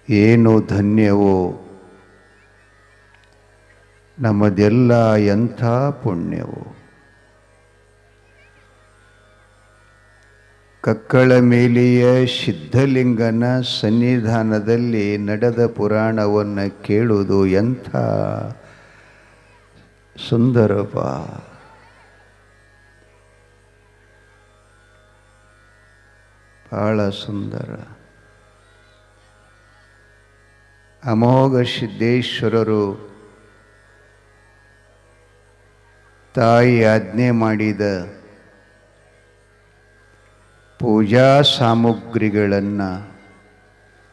ಏನು ಧನ್ಯವೋ ನಮ್ಮದೆಲ್ಲ ಎಂಥ ಪುಣ್ಯವೋ. ಕಕ್ಕಳ ಮೇಲೆಯ ಸಿದ್ಧಲಿಂಗನ ಸನ್ನಿಧಾನದಲ್ಲಿ ನಡೆದ ಪುರಾಣವನ್ನು ಕೇಳುವುದು ಎಂಥ ಸುಂದರಪ. ಬಹಳ ಸುಂದರ. ಅಮೋಘ ಸಿದ್ದೇಶ್ವರರು ತಾಯಿ ಆಜ್ಞೆ ಮಾಡಿದ ಪೂಜಾ ಸಾಮಗ್ರಿಗಳನ್ನು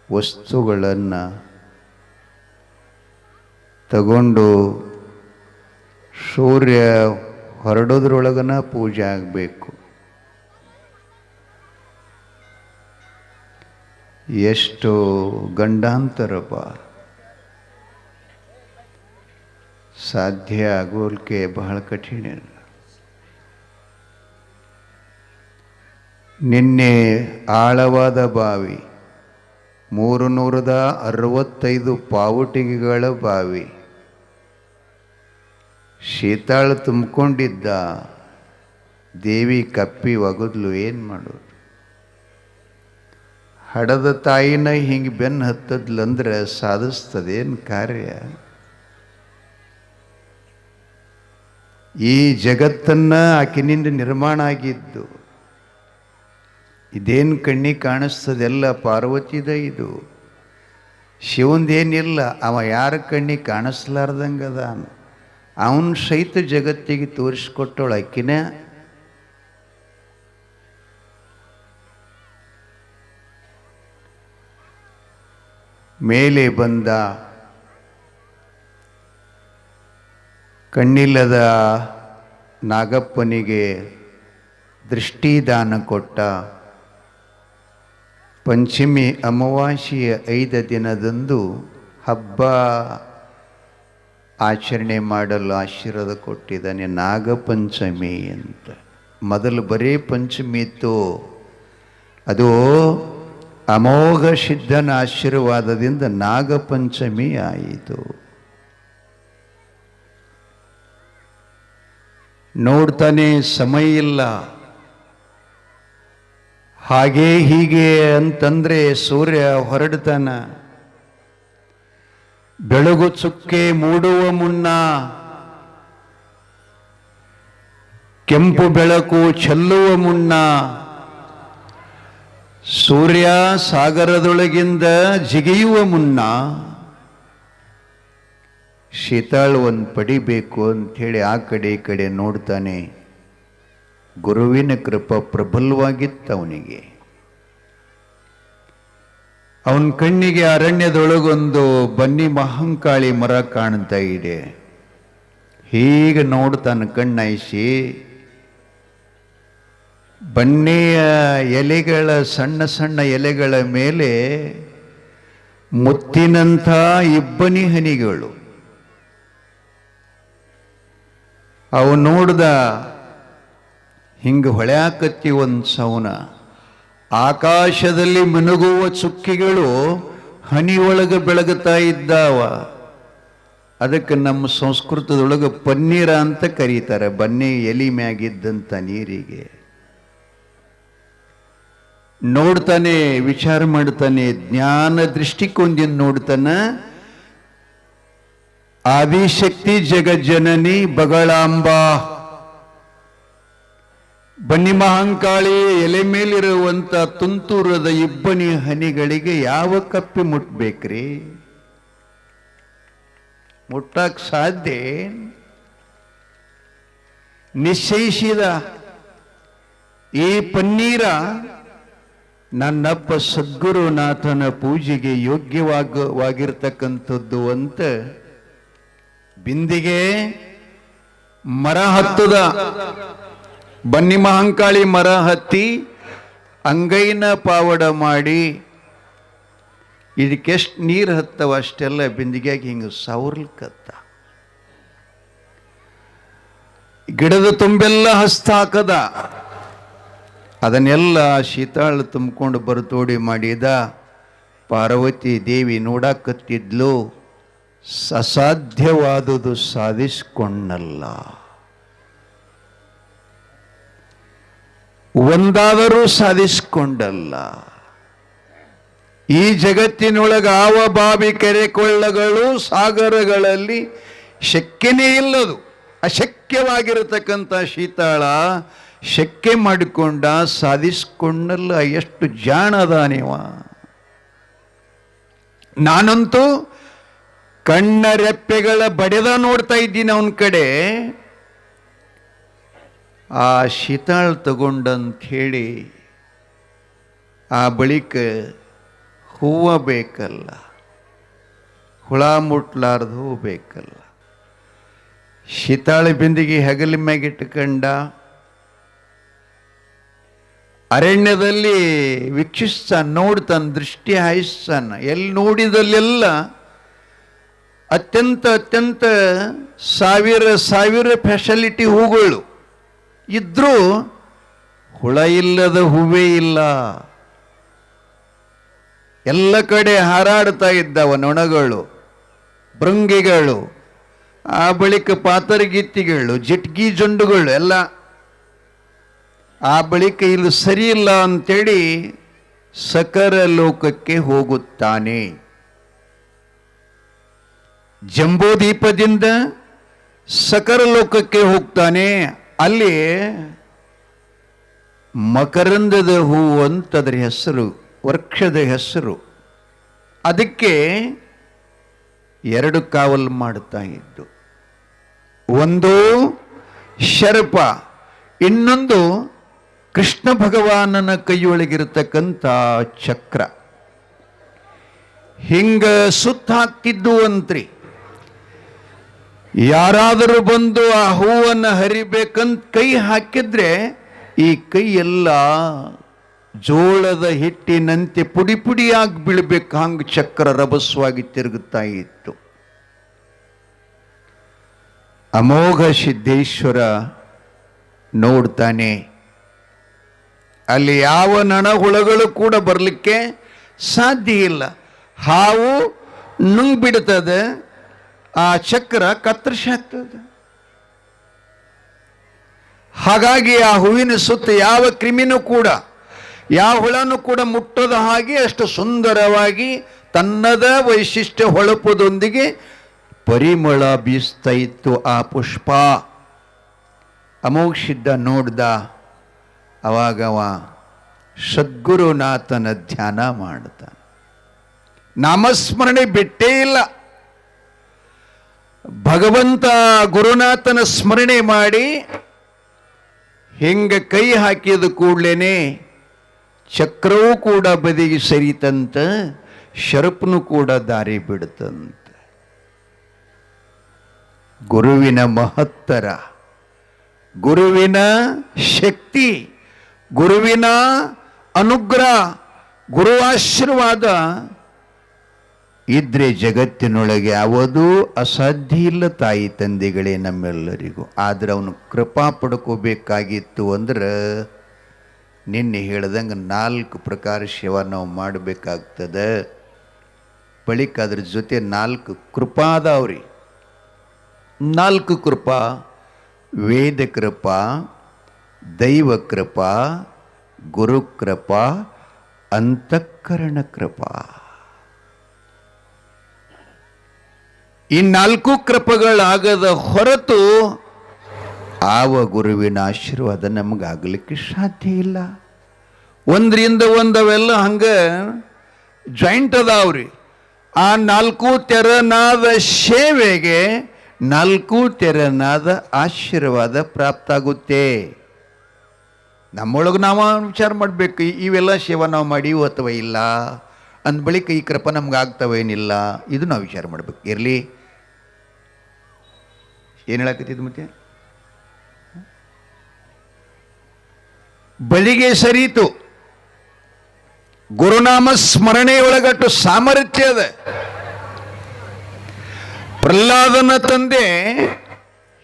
ವಸ್ತುಗಳನ್ನು ತಗೊಂಡು ಸೂರ್ಯ ಹೊರಡೋದ್ರೊಳಗನ ಪೂಜೆ ಆಗಬೇಕು. ಎಷ್ಟು ಗಂಡಾಂತರಪ್ಪ, ಸಾಧ್ಯ ಆಗೋಲ್ಕೆ ಬಹಳ ಕಠಿಣ. ನಿನ್ನೆ ಆಳವಾದ ಬಾವಿ, 365 ಪಾವುಟಿಗೆಗಳ ಬಾವಿ, ಶೀತಾಳ ತುಂಬಿಕೊಂಡಿದ್ದ ದೇವಿ ಕಪ್ಪಿ ಒಗದ್ಲು. ಏನು ಮಾಡೋದು? ಹಡದ ತಾಯಿನ ಹಿಂಗೆ ಬೆನ್ನು ಹತ್ತದ್ಲಂದ್ರೆ ಸಾಧಿಸ್ತದೇನು ಕಾರ್ಯ? ಈ ಜಗತ್ತನ್ನು ಆಕಿನಿಂದ ನಿರ್ಮಾಣ ಆಗಿದ್ದು. ಇದೇನು ಕಣ್ಣಿಗೆ ಕಾಣಿಸ್ತದೆಲ್ಲ ಪಾರ್ವತಿದ. ಇದು ಶಿವಂದೇನಿಲ್ಲ. ಅವ ಯಾರ ಕಣ್ಣಿಗೆ ಕಾಣಿಸ್ಲಾರ್ದಂಗದ ಅವನ ಸಹಿತ ಜಗತ್ತಿಗೆ ತೋರಿಸ್ಕೊಟ್ಟವಳು ಆಕಿನ. ಮೇಲೆ ಬಂದ ಕಣ್ಣಿಲ್ಲದ ನಾಗಪ್ಪನಿಗೆ ದೃಷ್ಟಿದಾನ ಕೊಟ್ಟ. ಪಂಚಮಿ ಅಮಾವಾಸ್ಯೆಯ 5 ದಿನದಂದು ಹಬ್ಬ ಆಚರಣೆ ಮಾಡಲು ಆಶೀರ್ವಾದ ಕೊಟ್ಟಿದ್ದಾನೆ. ನಾಗಪಂಚಮಿ ಅಂತ. ಮೊದಲು ಬರೀ ಪಂಚಮಿ ಇತ್ತು. ಅದು ಅಮೋಘ ಸಿದ್ಧನ ಆಶೀರ್ವಾದದಿಂದ ನಾಗಪಂಚಮಿ ಆಯಿತು. ನೋಡ್ತಾನೆ ಸಮಯ ಇಲ್ಲ. ಹಾಗೆ ಹೀಗೆ ಅಂತಂದ್ರೆ ಸೂರ್ಯ ಹೊರಡ್ತಾನ. ಬೆಳಗು ಚುಕ್ಕೆ ಮೂಡುವ ಮುನ್ನ ಕೆಂಪು ಬೆಳಕು ಚೆಲ್ಲುವ ಮುನ್ನ ಸೂರ್ಯ ಸಾಗರದೊಳಗಿಂದ ಜಿಗಿಯುವ ಮುನ್ನ ಶೀತಾಳ್ ಒಂದು ಪಡಿಬೇಕು ಅಂಥೇಳಿ ಆ ಕಡೆ ಈ ಕಡೆ ನೋಡ್ತಾನೆ. ಗುರುವಿನ ಕೃಪಾ ಪ್ರಬಲವಾಗಿತ್ತು ಅವನಿಗೆ. ಅವನ ಕಣ್ಣಿಗೆ ಅರಣ್ಯದೊಳಗೊಂದು ಬನ್ನಿ ಮಹಂಕಾಳಿ ಮರ ಕಾಣ್ತಾ ಇದೆ. ಹೀಗೆ ನೋಡ್ತಾನೆ ಕಣ್ಣಾಯಿಸಿ. ಬನ್ನಿಯ ಎಲೆಗಳ ಸಣ್ಣ ಸಣ್ಣ ಎಲೆಗಳ ಮೇಲೆ ಮುತ್ತಿನಂಥ ಇಬ್ಬನಿ ಹನಿಗಳು. ಅವು ನೋಡ್ದ ಹಿಂಗೆ ಹೊಳ್ಯಾಕತ್ತಿ ಒಂದು ಸೌನ. ಆಕಾಶದಲ್ಲಿ ಮಿನುಗುವ ಚುಕ್ಕಿಗಳು ಹನಿಯೊಳಗೆ ಬೆಳಗುತ್ತಾ ಇದ್ದಾವ. ಅದಕ್ಕೆ ನಮ್ಮ ಸಂಸ್ಕೃತದೊಳಗೆ ಪನ್ನೀರ ಅಂತ ಕರೀತಾರೆ. ಬನ್ನಿ ಎಲಿ ಮ್ಯಾಗಿದ್ದಂಥ ನೀರಿಗೆ ನೋಡ್ತಾನೆ, ವಿಚಾರ ಮಾಡ್ತಾನೆ, ಜ್ಞಾನ ದೃಷ್ಟಿಕೋನದಿಂದ ನೋಡ್ತಾನೆ. ಆದಿಶಕ್ತಿ ಜಗಜ್ಜನನಿ ಬಗಳಾಂಬಾ ಬನ್ನಿ ಮಹಂಕಾಳಿ ಎಲೆ ಮೇಲಿರುವಂಥ ತುಂತುರದ ಇಬ್ಬನಿ ಹನಿಗಳಿಗೆ ಯಾವ ಕಪ್ಪಿ ಮುಟ್ಬೇಕ್ರಿ? ಮುಟ್ಟಕ್ ಸಾಧ್ಯ? ನಿಶ್ಚಯಿಸಿದ ಈ ಪನ್ನೀರ ನನ್ನಪ್ಪ ಸದ್ಗುರುನಾಥನ ಪೂಜೆಗೆ ಯೋಗ್ಯವಾಗಿರ್ತಕ್ಕಂಥದ್ದು ಅಂತ ಬಿಂದಿಗೆ ಮರ ಹತ್ತದ. ಬನ್ನಿ ಮಹಂಕಾಳಿ ಮರ ಹತ್ತಿ ಅಂಗೈನ ಪಾವಡ ಮಾಡಿ ಇದಕ್ಕೆಷ್ಟು ನೀರು ಹತ್ತವ ಅಷ್ಟೆಲ್ಲ ಬಿಂದಿಗೆಯಾಗಿ ಹಿಂಗೆ ಸವರ್ಲ್ಕತ್ತ. ಗಿಡದ ತುಂಬೆಲ್ಲ ಹಸ್ತ ಹಾಕದ. ಅದನ್ನೆಲ್ಲ ಶೀತಾಳ ತುಂಬಿಕೊಂಡು ಬರುತೋಡಿ ಮಾಡಿದ. ಪಾರ್ವತಿ ದೇವಿ ನೋಡಾಕತ್ತಿದ್ಲು. ಅಸಾಧ್ಯವಾದುದು ಸಾಧಿಸಿಕೊಂಡಲ್ಲ, ಒಂದಾದರೂ ಸಾಧಿಸಿಕೊಂಡಲ್ಲ. ಈ ಜಗತ್ತಿನೊಳಗ ಆವ ಬಾವಿ ಕೆರೆ ಕೊಳ್ಳಗಳು ಸಾಗರಗಳಲ್ಲಿ ಶಕ್ಯನೇ ಇಲ್ಲದು. ಅಶಕ್ಯವಾಗಿರತಕ್ಕಂಥ ಶೀತಾಳ ಶಕ್ಯ ಮಾಡಿಕೊಂಡ, ಸಾಧಿಸಿಕೊಂಡಲ್ಲ. ಎಷ್ಟು ಜಾಣದಾನೇವ. ನಾನಂತೂ ಕಣ್ಣ ರೆಪ್ಪೆಗಳ ಬಡೆದ ನೋಡ್ತಾ ಇದ್ದೀನಿ ಅವನ ಕಡೆ. ಆ ಶೀತಾಳ್ ತಗೊಂಡಂತ ಹೇಳಿ ಆ ಬಳಿಕ ಹೂವ ಬೇಕಲ್ಲ, ಹುಳ ಮುಟ್ಲಾರ್ದು ಹೂ ಬೇಕಲ್ಲ. ಶೀತಾಳ ಬಿಂದಿಗೆ ಹೆಗಲ ಮ್ಯಾಗಿಟ್ಟುಕೊಂಡ ಅರಣ್ಯದಲ್ಲಿ ವೀಕ್ಷಿಸ್ತಾನ, ನೋಡ್ತಾನ, ದೃಷ್ಟಿ ಹಾಯಿಸ್ತಾನ. ಎಲ್ಲಿ ನೋಡಿದಲ್ಲೆಲ್ಲ ಅತ್ಯಂತ ಸಾವಿರ ಫೆಸಿಲಿಟಿ ಹೂಗಳು ಇದ್ರೂ ಹುಳ ಇಲ್ಲದ ಹೂವೇ ಇಲ್ಲ. ಎಲ್ಲ ಕಡೆ ಹಾರಾಡ್ತಾ ಇದ್ದವ ನೊಣಗಳು, ಭೃಂಗಿಗಳು, ಆ ಬಳಿಕ ಪಾತರಗಿತ್ತಿಗಳು, ಜಿಟ್ಗಿ ಜೊಂಡುಗಳು ಎಲ್ಲ. ಆ ಬಳಿಕ ಇಲ್ಲಿ ಸರಿ ಇಲ್ಲ ಅಂತೇಳಿ ಸಕರ ಲೋಕಕ್ಕೆ ಹೋಗುತ್ತಾನೆ. ಜಂಬೂದೀಪದಿಂದ ಸಕರ ಲೋಕಕ್ಕೆ ಹೋಗ್ತಾನೆ. ಅಲ್ಲಿ ಮಕರಂದದ ಹೂವು ಅಂತದ್ರ ಹೆಸರು, ವೃಕ್ಷದ ಹೆಸರು. ಅದಕ್ಕೆ ಎರಡು ಕಾವಲು ಮಾಡ್ತಾ ಇದ್ದು, ಒಂದು ಶರ್ಪ, ಇನ್ನೊಂದು ಕೃಷ್ಣ ಭಗವಾನನ ಕೈಯೊಳಗಿರತಕ್ಕಂಥ ಚಕ್ರ. ಹಿಂಗ ಸುತ್ತ ಹಾಕ್ತಿದ್ದು ಅಂತ್ರಿ. ಯಾರಾದರೂ ಬಂದು ಆ ಹೂವನ್ನು ಹರಿಬೇಕಂತ ಕೈ ಹಾಕಿದ್ರೆ ಈ ಕೈ ಎಲ್ಲ ಜೋಳದ ಹಿಟ್ಟಿನಂತೆ ಪುಡಿ ಪುಡಿಯಾಗಿ ಬೀಳ್ಬೇಕು. ಹಂಗ ಚಕ್ರ ರಭಸವಾಗಿ ತಿರುಗುತ್ತಾ ಇತ್ತು. ಅಮೋಘ ಸಿದ್ದೇಶ್ವರ ನೋಡ್ತಾನೆ. ಅಲ್ಲಿ ಯಾವ ನಣಹುಳಗಳು ಕೂಡ ಬರಲಿಕ್ಕೆ ಸಾಧ್ಯ ಇಲ್ಲ. ಹಾವು ನುಂಗ್ಬಿಡ್ತದೆ, ಆ ಚಕ್ರ ಕತ್ತರಿಸಿ ಹಾಕ್ತದೆ. ಹಾಗಾಗಿ ಆ ಹೂವಿನ ಸುತ್ತ ಯಾವ ಕ್ರಿಮಿನೂ ಕೂಡ, ಯಾವ ಹುಳನೂ ಕೂಡ ಮುಟ್ಟದ ಹಾಗೆ ಅಷ್ಟು ಸುಂದರವಾಗಿ ತನ್ನದ ವೈಶಿಷ್ಟ್ಯ ಹೊಳಪದೊಂದಿಗೆ ಪರಿಮಳ ಬೀಸ್ತಾ ಇತ್ತು ಆ ಪುಷ್ಪ. ಅಮೋಘಸಿದ್ದ ನೋಡ್ದ. ಅವಾಗವ ಸದ್ಗುರುನಾಥನ ಧ್ಯಾನ ಮಾಡ್ತಾನೆ. ನಾಮಸ್ಮರಣೆ ಬಿಟ್ಟೇ ಇಲ್ಲ. ಭಗವಂತ ಗುರುನಾಥನ ಸ್ಮರಣೆ ಮಾಡಿ ಹಿಂಗ ಕೈ ಹಾಕಿದ ಕೂಡಲೇನೆ ಚಕ್ರವೂ ಕೂಡ ಬದಿಗೆ ಸರಿತಂತ, ಶರಪ್ನು ಕೂಡ ದಾರಿ ಬಿಡುತ್ತಂತ. ಗುರುವಿನ ಮಹತ್ತರ, ಗುರುವಿನ ಶಕ್ತಿ, ಗುರುವಿನ ಅನುಗ್ರಹ, ಗುರುವಾಶೀರ್ವಾದ ಇದ್ರೆ ಜಗತ್ತಿನೊಳಗೆ ಯಾವುದೂ ಅಸಾಧ್ಯ ಇಲ್ಲ ತಾಯಿ ತಂದೆಗಳೇ ನಮ್ಮೆಲ್ಲರಿಗೂ. ಆದ್ರೆ ಅವನು ಕೃಪಾ ಪಡ್ಕೋಬೇಕಾಗಿತ್ತು ಅಂದ್ರೆ ನಿನ್ನೆ ಹೇಳ್ದಂಗೆ 4 ಪ್ರಕಾರ ಸೇವಾ ನಾವು ಮಾಡಬೇಕಾಗ್ತದೆ. ಬಳಿಕ ಅದ್ರ ಜೊತೆ 4 ಕೃಪಾ ಅದಾವ್ರಿ. 4 ಕೃಪಾ: ವೇದ ಕೃಪಾ, ದೈವ ಕೃಪಾ, ಗುರುಕೃಪಾ, ಅಂತಃಕರಣ ಕೃಪಾ. ಈ 4 ಕೃಪಗಳಾಗದ ಹೊರತು ಆವ ಗುರುವಿನ ಆಶೀರ್ವಾದ ನಮಗಾಗಲಿಕ್ಕೆ ಸಾಧ್ಯ ಇಲ್ಲ. ಒಂದರಿಂದ ಒಂದವೆಲ್ಲ ಹಂಗ ಜಾಯಿಂಟ್ ಅದಾವ್ರಿ. ಆ 4 ತೆರನಾದ ಸೇವೆಗೆ 4 ತೆರನಾದ ಆಶೀರ್ವಾದ ಪ್ರಾಪ್ತ ಆಗುತ್ತೆ. ನಮ್ಮೊಳಗೆ ನಾವು ವಿಚಾರ ಮಾಡಬೇಕು, ಇವೆಲ್ಲ ಸೇವಾ ನಾವು ಮಾಡೀವು ಅಥವಾ ಇಲ್ಲ, ಅಂದ ಬಳಿಕ ಈ ಕೃಪಾ ನಮ್ಗೆ ಆಗ್ತವೇನಿಲ್ಲ, ಇದು ನಾವು ವಿಚಾರ ಮಾಡ್ಬೇಕು. ಇರಲಿ, ಏನು ಹೇಳಕತ್ತಿದ್ದು ಮತ್ತೆ ಬಳಿಗೆ ಸರಿತು. ಗುರುನಾಮ ಸ್ಮರಣೆಯೊಳಗಟ್ಟು ಸಾಮರ್ಥ್ಯ ಅದ. ಪ್ರಹ್ಲಾದನ ತಂದೆ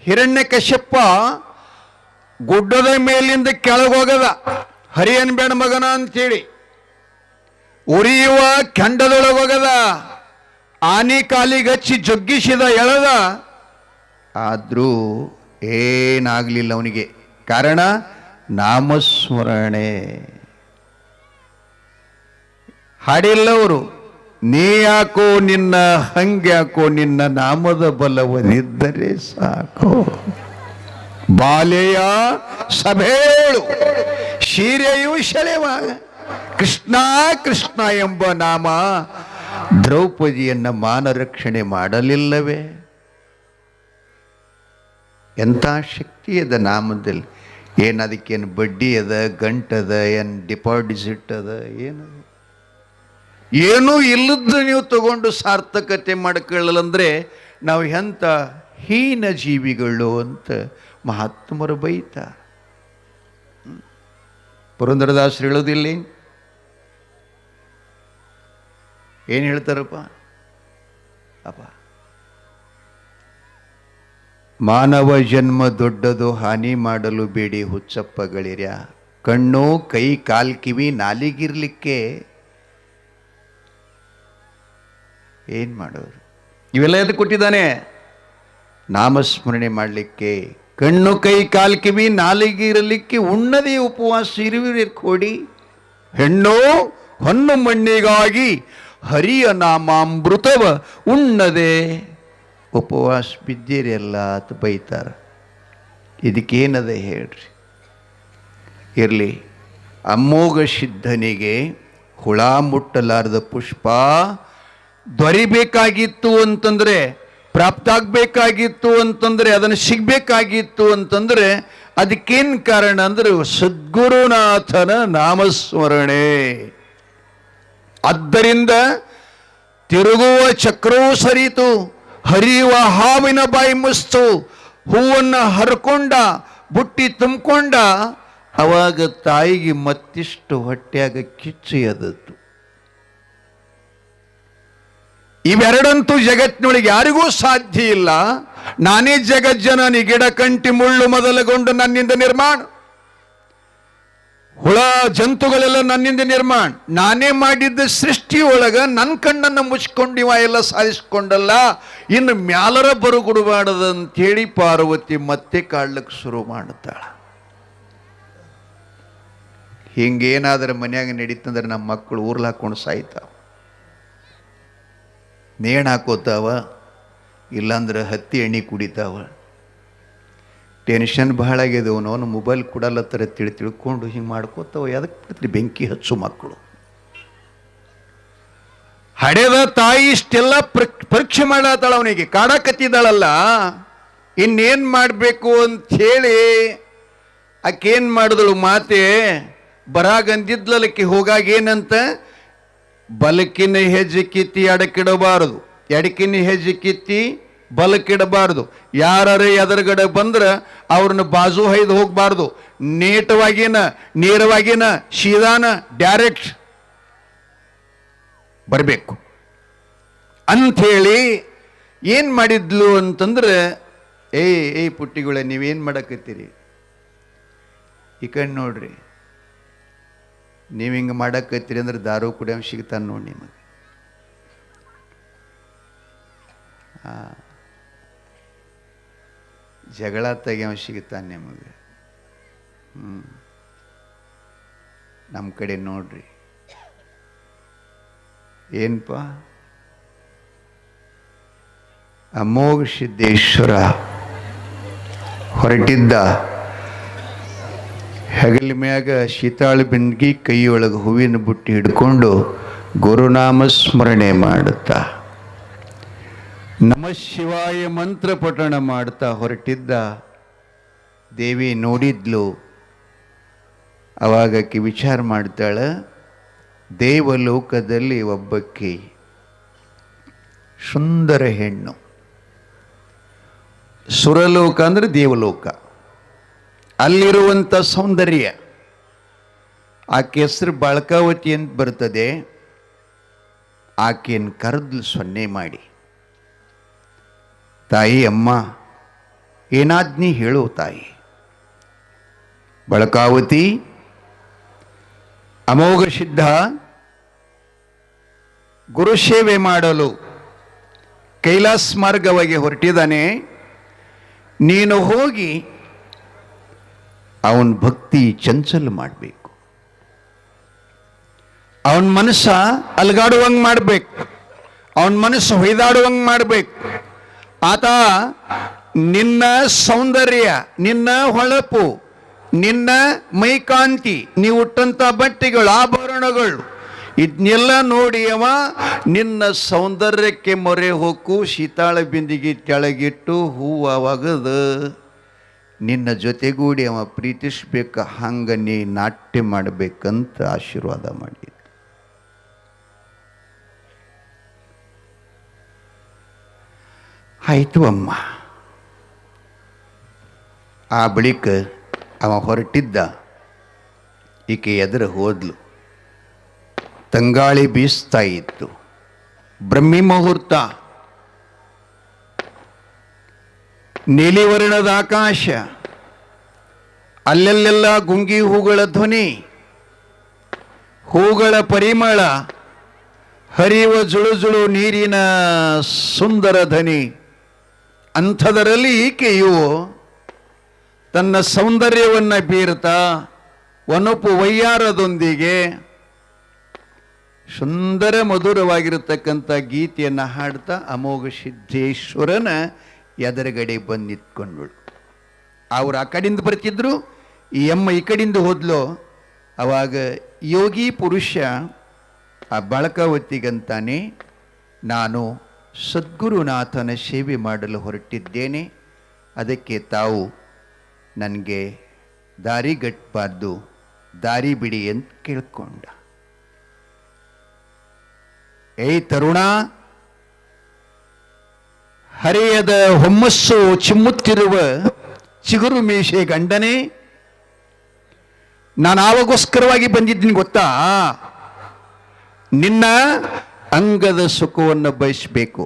ಹಿರಣ್ಯಕಶ್ಯಪ ಗುಡ್ಡದ ಮೇಲಿಂದ ಕೆಳಗೋಗದ, ಹರಿಯನ್ ಬೇಡ ಮಗನ ಅಂತೇಳಿ ಉರಿಯುವ ಕೆಂಡದೊಳಗೊಗದ ಆನೆ ಕಾಲಿಗಚ್ಚಿ ಜೊಗ್ಗಿಸಿದ ಎಳೆದ, ಆದರೂ ಏನಾಗಲಿಲ್ಲ ಅವನಿಗೆ. ಕಾರಣ ನಾಮಸ್ಮರಣೆ. ಹಾಡಿಲ್ಲವರು, ನೀ ಯಾಕೋ ನಿನ್ನ ಹಂಗ್ಯಾಕೋ ನಿನ್ನ ನಾಮದ ಬಲವದಿದ್ದರೆ ಸಾಕು. ಬಾಲೆಯ ಸಭೇಳು ಶೀರೆಯು ಸೆಳೆವಾಗ ಕೃಷ್ಣ ಕೃಷ್ಣ ಎಂಬ ನಾಮ ದ್ರೌಪದಿಯನ್ನ ಮಾನರಕ್ಷಣೆ ಮಾಡಲಿಲ್ಲವೇ? ಎಂಥ ಶಕ್ತಿ ಅದ ನಾಮದಲ್ಲಿ. ಏನು ಅದಕ್ಕೇನು ಬಡ್ಡಿ ಅದ, ಗಂಟದ, ಏನು ಡಿಪಾಸಿಟ್ ಅದ, ಏನದು? ಏನೂ ಇಲ್ಲದ್ದು ನೀವು ತಗೊಂಡು ಸಾರ್ಥಕತೆ ಮಾಡ್ಕೊಳ್ಳಲ್ಲಂದ್ರೆ ನಾವು ಎಂಥ ಹೀನ ಜೀವಿಗಳು ಅಂತ ಮಹಾತ್ಮರು ಬೈತಾರೆ. ಪುರಂದರದಾಸರು ಹೇಳೋದಿಲ್ಲ, ಏನು ಹೇಳ್ತಾರಪ್ಪ? ಅಪ್ಪ, ಮಾನವ ಜನ್ಮ ದೊಡ್ಡದು, ಹಾನಿ ಮಾಡಲು ಬೇಡಿ ಹುಚ್ಚಪ್ಪಗಳಿರ್ಯ. ಕಣ್ಣು ಕೈ ಕಾಲ್ ಕಿವಿ ನಾಲಿಗಿರ್ಲಿಕ್ಕೆ ಏನು ಮಾಡೋರು? ಇವೆಲ್ಲ ಎದು ಕೊಟ್ಟಿದ್ದಾನೆ? ನಾಮಸ್ಮರಣೆ ಮಾಡಲಿಕ್ಕೆ. ಕಣ್ಣು ಕೈ ಕಾಲ್ ಕಿವಿ ನಾಲಿಗಿರಲಿಕ್ಕೆ ಉಣ್ಣದೇ ಉಪವಾಸ ಇರುವಿರಿ ಕೊಡಿ. ಹೆಣ್ಣು ಹೊನ್ನು ಮಣ್ಣಿಗಾಗಿ ಹರಿಯ ನಾಮಾಮೃತವ ಉಣ್ಣದೆ ಉಪವಾಸ ಬಿದ್ದಿರಲ್ಲ ಅಂತ ಬೈತಾರ. ಇದಕ್ಕೇನದ ಹೇಳ್ರಿ? ಇರಲಿ, ಅಮೋಘ ಸಿದ್ಧನಿಗೆ ಹುಳ ಮುಟ್ಟಲಾರದ ಪುಷ್ಪ ದೊರಿಬೇಕಾಗಿತ್ತು ಅಂತಂದ್ರೆ, ಪ್ರಾಪ್ತ ಆಗಬೇಕಾಗಿತ್ತು ಅಂತಂದ್ರೆ, ಅದನ್ನು ಸಿಗ್ಬೇಕಾಗಿತ್ತು ಅಂತಂದ್ರೆ ಅದಕ್ಕೇನು ಕಾರಣ ಅಂದ್ರೆ ಸದ್ಗುರುನಾಥನ ನಾಮಸ್ಮರಣೆ. ಆದ್ದರಿಂದ ತಿರುಗುವ ಚಕ್ರವೂ ಸರಿತು, ಹರಿಯುವ ಹಾವಿನ ಬಾಯಿ ಮುಸ್ತು, ಹೂವನ್ನು ಹರ್ಕೊಂಡ ಬುಟ್ಟಿ ತುಂಬಿಕೊಂಡ. ಅವಾಗ ತಾಯಿಗೆ ಮತ್ತಿಷ್ಟು ಹೊಟ್ಟೆಯಾಗ ಕಿಚ್ಚು ಎದತ್ತು. ಇವೆರಡಂತೂ ಜಗತ್ತಿನೊಳಗೆ ಯಾರಿಗೂ ಸಾಧ್ಯ ಇಲ್ಲ. ನಾನೇ ಜಗಜ್ಜನನಿ, ಗಿಡ ಕಂಟಿ ಮುಳ್ಳು ಮೊದಲುಗೊಂಡು ನನ್ನಿಂದ ನಿರ್ಮಾಣ, ಹುಳ ಜಂತುಗಳೆಲ್ಲ ನನ್ನಿಂದ ನಿರ್ಮಾಣ. ನಾನೇ ಮಾಡಿದ್ದ ಸೃಷ್ಟಿಯೊಳಗ ನನ್ನ ಕಣ್ಣನ್ನು ಮುಚ್ಕೊಂಡು ಇವ ಎಲ್ಲ ಸಾಧಿಸ್ಕೊಂಡಲ್ಲ, ಇನ್ನು ಮ್ಯಾಲರ ಬರುಗುಡಬಾರದಂಥೇಳಿ ಪಾರ್ವತಿ ಮತ್ತೆ ಕಾಡ್ಲಿಕ್ಕೆ ಶುರು ಮಾಡುತ್ತಾಳ. ಹಿಂಗೇನಾದ್ರೆ ಮನ್ಯಾಗ ನಡೀತಂದ್ರೆ ನಮ್ಮ ಮಕ್ಕಳು ಊರ್ಲ್ ಹಾಕೊಂಡು ಸಾಯ್ತಾವ, ನೇಣು ಹಾಕೋತಾವ, ಇಲ್ಲಾಂದ್ರೆ ಹತ್ತಿ ಎಣ್ಣೆ ಕುಡಿತಾವ. ಟೆನ್ಷನ್ ಭಾಳ ಆಗ್ಯದವು. ಅವನು ಮೊಬೈಲ್ ಕೊಡಲ್ಲತ್ತರ ತಿಳ್ಕೊಂಡು ಹಿಂಗೆ ಮಾಡ್ಕೋತಾವ. ಅದಕ್ಕೆ ಬಿಡ್ತೀರಿ ಬೆಂಕಿ ಹಚ್ಚು ಮಕ್ಕಳು. ಹಡೆದ ತಾಯಿ ಇಷ್ಟೆಲ್ಲ ಪರೀಕ್ಷೆ ಮಾಡತ್ತಾಳ, ಅವನಿಗೆ ಕಾಡಕತ್ತಿದ್ದಾಳಲ್ಲ, ಇನ್ನೇನು ಮಾಡಬೇಕು ಅಂಥೇಳಿ ಆಕೇನು ಮಾಡಿದಳು? ಮಾತೆ ಬರಾಗಂದಿದ್ಲಕ್ಕೆ ಹೋಗಾಗ ಏನಂತ? ಬಲಕಿನ ಹೆಜ್ಜೆ ಕಿತ್ತಿ ಎಡಕ್ಕಿಡಬಾರದು, ಎಡಕಿನ ಹೆಜ್ಜೆ ಕಿತ್ತಿ ಬಲಕ್ಕಿಡಬಾರ್ದು. ಯಾರೇ ಎದುರುಗಡೆ ಬಂದ್ರೆ ಅವ್ರನ್ನ ಬಾಜು ಹೈದು ಹೋಗಬಾರ್ದು. ನೇಟವಾಗಿನ ನೇರವಾಗಿನ ಸೀದಾನ ಡೈರೆಕ್ಟ್ ಬರಬೇಕು ಅಂಥೇಳಿ ಏನು ಮಾಡಿದ್ಲು ಅಂತಂದ್ರೆ, ಏಯ್ ಪುಟ್ಟಿಗಳ ನೀವೇನು ಮಾಡಕತ್ತೀರಿ? ಈ ಕಣ್ಣು ನೋಡ್ರಿ, ನೀವು ಹಿಂಗೆ ಮಾಡಕತ್ತೀರಿ ಅಂದ್ರೆ ದಾರು ಕುಡಿಯೋ ಸಿಗ್ತಾನೆ ನೋಡಿ ನಿಮಗೆ. ಜಗಳ ತೆಗಿಯೋ ಸಿಗ್ತಾನೆ ನಿಮಗೆ. ನಮ್ಮ ಕಡೆ ನೋಡ್ರಿ, ಏನಪ್ಪ ಅಮೋಘ ಸಿದ್ದೇಶ್ವರ ಹೊರಟಿದ್ದ. ಹೆಗಲ ಮ್ಯಾಗ ಶೀತಾಳ ಬಿಂದಿಗೆ, ಕೈಯೊಳಗೆ ಹೂವಿನ ಬುಟ್ಟಿ ಹಿಡ್ಕೊಂಡು ಗುರುನಾಮ ಸ್ಮರಣೆ ಮಾಡುತ್ತಾ ನಮ ಶಿವಾಯ ಮಂತ್ರ ಪಠಣ ಮಾಡ್ತಾ ಹೊರಟಿದ್ದ. ದೇವಿ ನೋಡಿದ್ಲು. ಅವಾಗಕ್ಕೆ ವಿಚಾರ ಮಾಡ್ತಾಳೆ, ದೇವಲೋಕದಲ್ಲಿ ಒಬ್ಬಕ್ಕೆ ಸುಂದರ ಹೆಣ್ಣು, ಸುರಲೋಕ ಅಂದರೆ ದೇವಲೋಕ, ಅಲ್ಲಿರುವಂಥ ಸೌಂದರ್ಯ, ಆಕೆ ಹೆಸರು ಬಾಳ್ಕಾವತಿ ಅಂತ ಬರ್ತದೆ. ಆಕೆಯನ್ನು ಕರೆದ್ಲು ಸೊನ್ನೆ ಮಾಡಿ, ತಾಯಿ ಅಮ್ಮ ಏನಾದ್ನಿ ಹೇಳು ತಾಯಿ. ಬಳಕಾವತಿ, ಅಮೋಘ ಸಿದ್ಧ ಗುರು ಸೇವೆ ಮಾಡಲು ಕೈಲಾಸ ಮಾರ್ಗವಾಗಿ ಹೊರಟಿದ್ದಾನೆ. ನೀನು ಹೋಗಿ ಅವನ ಭಕ್ತಿ ಚಂಚಲ ಮಾಡಬೇಕು, ಅವನ ಮನಸ್ಸ ಅಲ್ಗಾಡುವಂಗೆ ಮಾಡಬೇಕು, ಅವನ ಮನಸ್ಸು ಹೊಯ್ದಾಡುವಂಗೆ ಮಾಡಬೇಕು. ಆತ ನಿನ್ನ ಸೌಂದರ್ಯ, ನಿನ್ನ ಹೊಳಪು, ನಿನ್ನ ಮೈಕಾಂತಿ, ನೀವು ಉಟ್ಟಂಥ ಬಟ್ಟೆಗಳು, ಆಭರಣಗಳು, ಇದನ್ನೆಲ್ಲ ನೋಡಿ ಅವ ನಿನ್ನ ಸೌಂದರ್ಯಕ್ಕೆ ಮೊರೆ ಹೊಕ್ಕು ಶೀತಾಳ ಬಿಂದಿಗೆ ಕೆಳಗಿಟ್ಟು ಹೂವು ಒಗೆದು ನಿನ್ನ ಜೊತೆಗೂಡಿ ಅವ ಪ್ರೀತಿಸ್ಬೇಕು. ಹಂಗ ನೀ ನಾಟ್ಯ ಮಾಡಬೇಕಂತ ಆಶೀರ್ವಾದ ಮಾಡಿ. ಆಯಿತು ಅಮ್ಮ. ಆ ಬಳಿಕ ಅವ ಹೊರಟಿದ್ದ, ಈಕೆ ಎದುರು ಹೋದ್ಲು. ತಂಗಾಳಿ ಬೀಸ್ತಾ ಇತ್ತು, ಬ್ರಹ್ಮಿ ಮುಹೂರ್ತ, ನೀಲಿ ವರ್ಣದ ಆಕಾಶ, ಅಲ್ಲೆಲ್ಲೆಲ್ಲ ಗುಂಗಿ ಹೂಗಳ ಧ್ವನಿ, ಹೂಗಳ ಪರಿಮಳ, ಹರಿಯುವ ಜುಳು ನೀರಿನ ಸುಂದರ ಧ್ವನಿ. ಅಂಥದರಲ್ಲಿ ಈಕೆಯು ತನ್ನ ಸೌಂದರ್ಯವನ್ನು ಬೀರ್ತಾ ವನಪು ವಯ್ಯಾರದೊಂದಿಗೆ ಸುಂದರ ಮಧುರವಾಗಿರತಕ್ಕಂಥ ಗೀತೆಯನ್ನು ಹಾಡ್ತಾ ಅಮೋಘ ಸಿದ್ದೇಶ್ವರನ ಎದುರುಗಡೆ ಬಂದು ನಿಂತ್ಕೊಂಡ್ಳು. ಅವ್ರು ಆ ಕಡೆಯಿಂದ ಬರ್ತಿದ್ರು, ಈ ಅಮ್ಮ ಈ ಕಡೆಯಿಂದ ಹೋದ್ಲು. ಅವಾಗ ಯೋಗಿ ಪುರುಷ ಆ ಬಳಕಾವತಿಗಂತಾನೆ, ನಾನು ಸದ್ಗುರುನಾಥನ ಸೇವೆ ಮಾಡಲು ಹೊರಟಿದ್ದೇನೆ, ಅದಕ್ಕೆ ತಾವು ನನಗೆ ದಾರಿಗಟ್ಟಬಾರ್ದು, ದಾರಿ ಬಿಡಿ ಅಂತ ಕೇಳ್ಕೊಂಡ. ಏಯ್ ತರುಣ, ಹರೆಯದ ಹೊಮ್ಮಸ್ಸು ಚಿಮ್ಮುತ್ತಿರುವ ಚಿಗುರು ಮೀಸೆ ಗಂಡನೇ, ನಾನು ಆವಾಗೋಸ್ಕರವಾಗಿ ಬಂದಿದ್ದೀನಿ ಗೊತ್ತಾ? ನಿನ್ನ ಅಂಗದ ಸುಖವನ್ನು ಬಯಸಬೇಕು,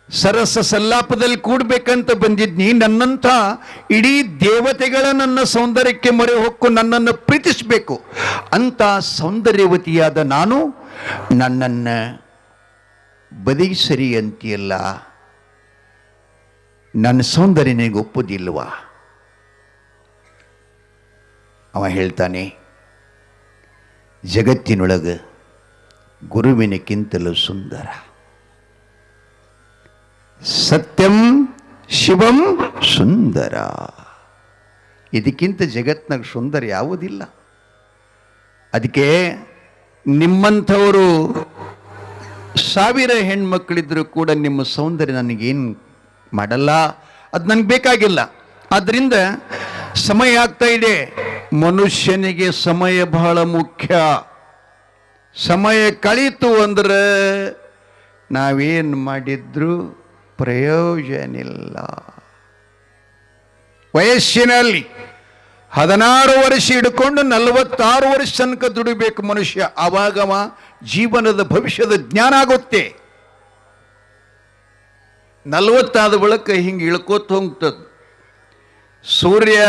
ಸರಸ ಸಲ್ಲಾಪದಲ್ಲಿ ಕೂಡ್ಬೇಕಂತ ಬಂದಿದ್ನಿ. ನನ್ನಂಥ ಇಡೀ ದೇವತೆಗಳ ನನ್ನ ಸೌಂದರ್ಯಕ್ಕೆ ಮೊರೆ ಹೊಕ್ಕು ನನ್ನನ್ನು ಪ್ರೀತಿಸಬೇಕು ಅಂತ ಸೌಂದರ್ಯವತಿಯಾದ ನಾನು ನನ್ನನ್ನು ಬದಿಗೆ ಸರಿ ಅಂತೀಯಲ್ಲ, ನನ್ನ ಸೌಂದರ್ಯ ನಿನಗೆ ಒಪ್ಪುದಿಲ್ವಾ? ಅವ ಹೇಳ್ತಾನೆ, ಜಗತ್ತಿನೊಳಗೆ ಗುರುವಿನಕ್ಕಿಂತಲೂ ಸುಂದರ, ಸತ್ಯಂ ಶಿವಂ ಸುಂದರ, ಇದಕ್ಕಿಂತ ಜಗತ್ನಾಗ ಸುಂದರ ಯಾವುದಿಲ್ಲ. ಅದಕ್ಕೆ ನಿಮ್ಮಂಥವರು 1000 ಹೆಣ್ಮಕ್ಳಿದ್ರು ಕೂಡ ನಿಮ್ಮ ಸೌಂದರ್ಯ ನನಗೇನು ಮಾಡಲ್ಲ, ಅದು ನನಗೆ ಬೇಕಾಗಿಲ್ಲ. ಆದ್ದರಿಂದ ಸಮಯ ಆಗ್ತಾ ಇದೆ, ಮನುಷ್ಯನಿಗೆ ಸಮಯ ಬಹಳ ಮುಖ್ಯ. ಸಮಯ ಕಳೀತು ಅಂದ್ರೆ ನಾವೇನು ಮಾಡಿದ್ರು ಪ್ರಯೋಜನ ಇಲ್ಲ. ವಯಸ್ಸಿನಲ್ಲಿ 16 ವರ್ಷ ಹಿಡ್ಕೊಂಡು 46 ವರ್ಷ ತನಕ ದುಡಿಬೇಕು ಮನುಷ್ಯ. ಆವಾಗವ ಜೀವನದ ಭವಿಷ್ಯದ ಜ್ಞಾನ ಆಗುತ್ತೆ. 40 ಆದ ಬಳಿಕ ಹಿಂಗೆ ಇಳ್ಕೋತ ಹೋಗ್ತದೆ. ಸೂರ್ಯ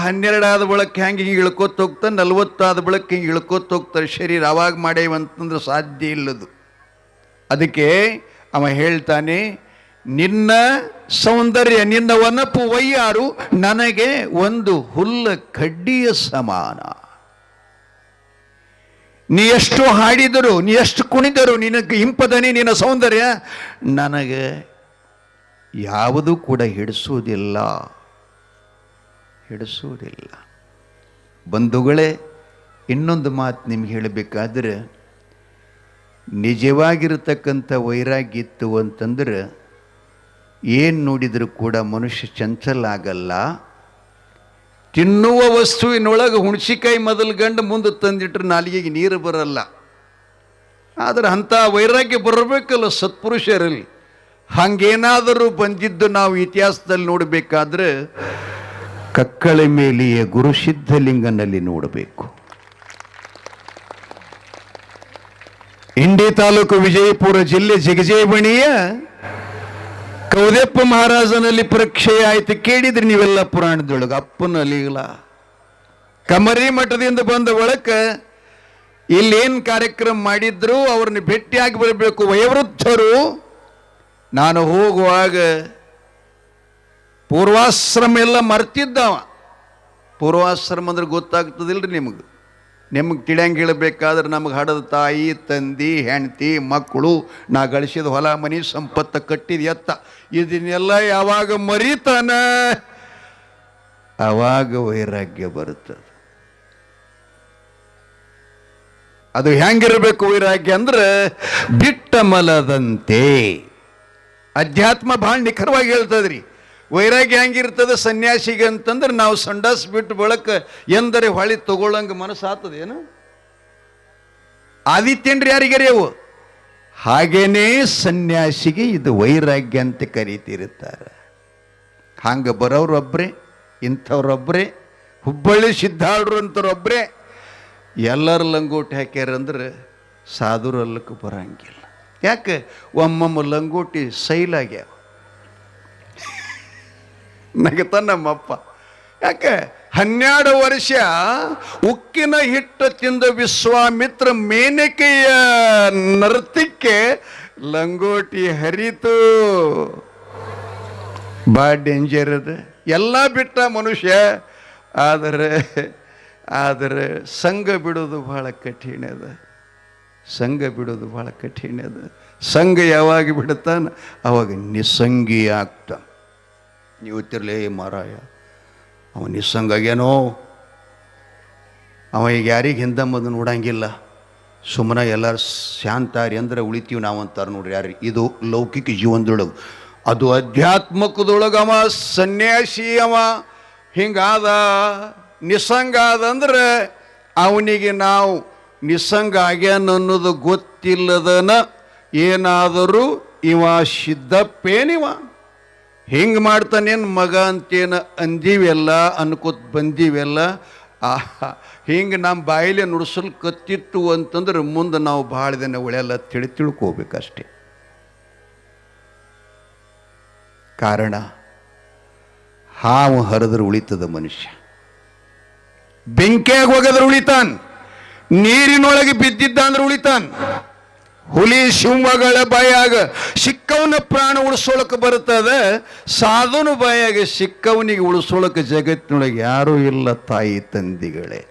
12 ಆದ ಬಳಿಕ ಹೆಂಗೆ ಹಿಂಗೆ ಇಳ್ಕೋತ ಹೋಗ್ತಾನೆ, 40 ಆದ ಬಳಿಕ ಹಿಂಗೆ ಇಳ್ಕೋತ ಹೋಗ್ತಾರೆ ಶರೀರ. ಅವಾಗ ಮಾಡೇವಂತಂದ್ರೆ ಸಾಧ್ಯ ಇಲ್ಲದು. ಅದಕ್ಕೆ ಅವ ಹೇಳ್ತಾನೆ, ನಿನ್ನ ಸೌಂದರ್ಯ, ನಿನ್ನ ವನಪು ವಯ್ಯಾರು ನನಗೆ ಒಂದು ಹುಲ್ಲ ಕಡ್ಡಿಯ ಸಮಾನ. ನೀ ಎಷ್ಟು ಹಾಡಿದರು, ನೀ ಎಷ್ಟು ಕುಣಿದರು, ನಿನಗೆ ಇಂಪದನಿ ನಿನ್ನ ಸೌಂದರ್ಯ ನನಗೆ ಯಾವುದೂ ಕೂಡ ಹಿಡಿಸುವುದಿಲ್ಲ. ಬಂಧುಗಳೇ, ಇನ್ನೊಂದು ಮಾತು ನಿಮ್ಗೆ ಹೇಳಬೇಕಾದ್ರೆ, ನಿಜವಾಗಿರತಕ್ಕಂಥ ವೈರಾಗ್ಯ ಇತ್ತು ಅಂತಂದ್ರೆ ಏನು ನೋಡಿದರೂ ಕೂಡ ಮನುಷ್ಯ ಚಂಚಲ ಆಗಲ್ಲ. ತಿನ್ನುವ ವಸ್ತುವಿನೊಳಗೆ ಹುಣಸಿಕಾಯಿ ಮೊದಲು ಗಂಡು ಮುಂದೆ ತಂದಿಟ್ರೆ ನಾಲಿಗೆಗೆ ನೀರು ಬರಲ್ಲ. ಆದರೆ ಅಂಥ ವೈರಾಗ್ಯ ಬರಬೇಕಲ್ಲ ಸತ್ಪುರುಷರಲ್ಲಿ. ಹಾಗೇನಾದರೂ ಬಂದಿದ್ದು ನಾವು ಇತಿಹಾಸದಲ್ಲಿ ನೋಡಬೇಕಾದ್ರೆ ಕಕ್ಕಳೆ ಮೇಲೆಯೇ ಗುರು ಸಿದ್ಧಲಿಂಗನಲ್ಲಿ ನೋಡಬೇಕು. ಇಂಡಿ ತಾಲೂಕು ವಿಜಯಪುರ ಜಿಲ್ಲೆ ಜಗಜೇವಣಿಯ ಕೌದೆಪ್ಪ ಮಹಾರಾಜನಲ್ಲಿ ಪರೀಕ್ಷೆ ಆಯ್ತು. ಕೇಳಿದ್ರಿ ನೀವೆಲ್ಲ ಪುರಾಣದೊಳಗೆ. ಅಪ್ಪನ ಅಲಿಗಲ ಕಮರಿ ಮಠದಿಂದ ಬಂದ ಒಳಕ ಇಲ್ಲೇನು ಕಾರ್ಯಕ್ರಮ ಮಾಡಿದ್ರು ಅವ್ರನ್ನ ಭೇಟಿಯಾಗಿ ಬರಬೇಕು ವಯೋವೃದ್ಧರು. ನಾನು ಹೋಗುವಾಗ ಪೂರ್ವಾಶ್ರಮ ಎಲ್ಲ ಮರ್ತಿದ್ದವ. ಪೂರ್ವಾಶ್ರಮ ಅಂದ್ರೆ ಗೊತ್ತಾಗ್ತದಿಲ್ರಿ ನಿಮಗೆ ತಿಳಿಯಂಗೆ ಹೇಳಬೇಕಾದ್ರೆ ನಮಗೆ ಹಡದ ತಾಯಿ ತಂದಿ ಹೆಂಡತಿ ಮಕ್ಕಳು ನಾ ಗಳಿಸಿದ ಹೊಲ ಮನಿ ಸಂಪತ್ತು ಕಟ್ಟಿದ ಎತ್ತ ಇದನ್ನೆಲ್ಲ ಯಾವಾಗ ಮರಿತಾನ ಆವಾಗ ವೈರಾಗ್ಯ ಬರುತ್ತದೆ. ಅದು ಹೆಂಗಿರಬೇಕು ವೈರಾಗ್ಯ ಅಂದ್ರೆ ಬಿಟ್ಟ ಮಲದಂತೆ. ಅಧ್ಯಾತ್ಮ ಭಾಳ ನಿಖರವಾಗಿ ಹೇಳ್ತದ್ರಿ. ವೈರಾಗ್ಯ ಹೆಂಗಿರ್ತದೆ ಸನ್ಯಾಸಿಗೆ ಅಂತಂದ್ರೆ ನಾವು ಸಂಡಾಸ್ ಬಿಟ್ಟು ಬಳಕ ಎಂದರೆ ಹೊಳಿ ತಗೊಳ್ಳಂಗೆ ಮನಸ್ಸು ಆತದೇನು? ಆದಿತ್ಯನ್ರಿ ಯಾರಿಗರಿ ಅವು ಹಾಗೇನೇ ಸನ್ಯಾಸಿಗೆ ಇದು ವೈರಾಗ್ಯ ಅಂತ ಕರೀತಿರುತ್ತಾರೆ. ಹಂಗೆ ಬರೋರೊಬ್ಬರೇ, ಇಂಥವ್ರೊಬ್ಬರೇ, ಹುಬ್ಬಳ್ಳಿ ಸಿದ್ಧಾಳ್ರು ಅಂತವ್ರೊಬ್ಬರೇ. ಎಲ್ಲರ ಲಂಗೋಟಿ ಹಾಕ್ಯಾರಂದ್ರೆ ಸಾಧುರು ಅಲ್ಲಕ್ಕೆ ಬರಂಗಿಲ್ಲ. ಯಾಕೆ? ಒಮ್ಮೊಮ್ಮ ಲಂಗೋಟಿ ಸೈಲಾಗ್ಯಾವ. ನಗತ ನಮ್ಮಪ್ಪ. ಯಾಕೆ? 12 ವರ್ಷ ಉಕ್ಕಿನ ಹಿಟ್ಟು ತಿಂದ ವಿಶ್ವಾಮಿತ್ರ ಮೇನಕೆಯ ನರ್ತಕ್ಕೆ ಲಂಗೋಟಿ ಹರಿತು. ಭಾಳ ಡೇಂಜರ್ ಅದು. ಎಲ್ಲ ಬಿಟ್ಟ ಮನುಷ್ಯ. ಆದರೆ ಸಂಘ ಬಿಡೋದು ಭಾಳ ಕಠಿಣ ಅದ. ಸಂಘ ಬಿಡೋದು ಭಾಳ ಕಠಿಣ ಅದ. ಸಂಘ ಯಾವಾಗ ಬಿಡುತ್ತಾನ ಅವಾಗ ನಿಸ್ಸಂಗಿ ಆಗ್ತಾನ. ನೀವು ತಿರ್ಲೇ ಮಾರಾಯ ಅವ ನಿಸ್ಸಂಗ ಆಗ್ಯಾನೋ, ಅವ ಈಗ ಯಾರಿಗೆ ಹಿಂದಮ್ಮದು ನೋಡಂಗಿಲ್ಲ, ಸುಮ್ಮನೆ ಎಲ್ಲರೂ ಶಾಂತಾರಿ ಅಂದ್ರೆ ಉಳಿತೀವಿ ನಾವು ಅಂತಾರೆ ನೋಡ್ರಿ. ಯಾರು ಇದು ಲೌಕಿಕ ಜೀವನದೊಳಗೆ. ಅದು ಅಧ್ಯಾತ್ಮಕದೊಳಗೆ ಅವ ಸನ್ಯಾಸಿ, ಅವ ಹಿಂಗಾದ ನಿಸ್ಸಂಗ ಆದಂದ್ರೆ ಅವನಿಗೆ ನಾವು ನಿಸ್ಸಂಗ ಆಗ್ಯಾನ ಅನ್ನೋದು ಗೊತ್ತಿಲ್ಲದನ ಏನಾದರೂ ಇವ ಸಿದ್ದಪ್ಪೇನಿವ ಹಿಂಗೆ ಮಾಡ್ತಾನೇನು ಮಗ ಅಂತೇನು ಅಂದೀವೆಲ್ಲ ಅನ್ಕೋತ ಬಂದೀವೆಲ್ಲ. ಹಿಂಗೆ ನಮ್ಮ ಬಾಯಿಲೆ ನುಡಿಸಲು ಕತ್ತಿತ್ತು ಅಂತಂದ್ರೆ ಮುಂದೆ ನಾವು ಭಾಳ ದಿನ ಉಳಿಯಲ್ಲ ತಿಳ್ಕೋಬೇಕಷ್ಟೆ. ಕಾರಣ ಹಾವು ಹರಿದ್ರೆ ಉಳಿತದ ಮನುಷ್ಯ, ಬೆಂಕಿಯಾಗಿ ಹೋಗದ್ರೆ ಉಳಿತಾನ, ನೀರಿನೊಳಗೆ ಬಿದ್ದಿದ್ದ ಅಂದ್ರೆ ಉಳಿತಾನ. ಹುಲಿ ಸಿಂಹಗಳ ಬಾಯಾಗ ಸಿಕ್ಕವನ ಪ್ರಾಣ ಉಳಿಸೋಳಕ್ಕೆ ಬರ್ತದೆ, ಸಾಧುನ ಬಾಯಾಗ ಸಿಕ್ಕವನಿಗೆ ಉಳಿಸೋಳಕ್ಕೆ ಜಗತ್ತಿನೊಳಗೆ ಯಾರೂ ಇಲ್ಲ ತಾಯಿ ತಂದಿಗಳೇ.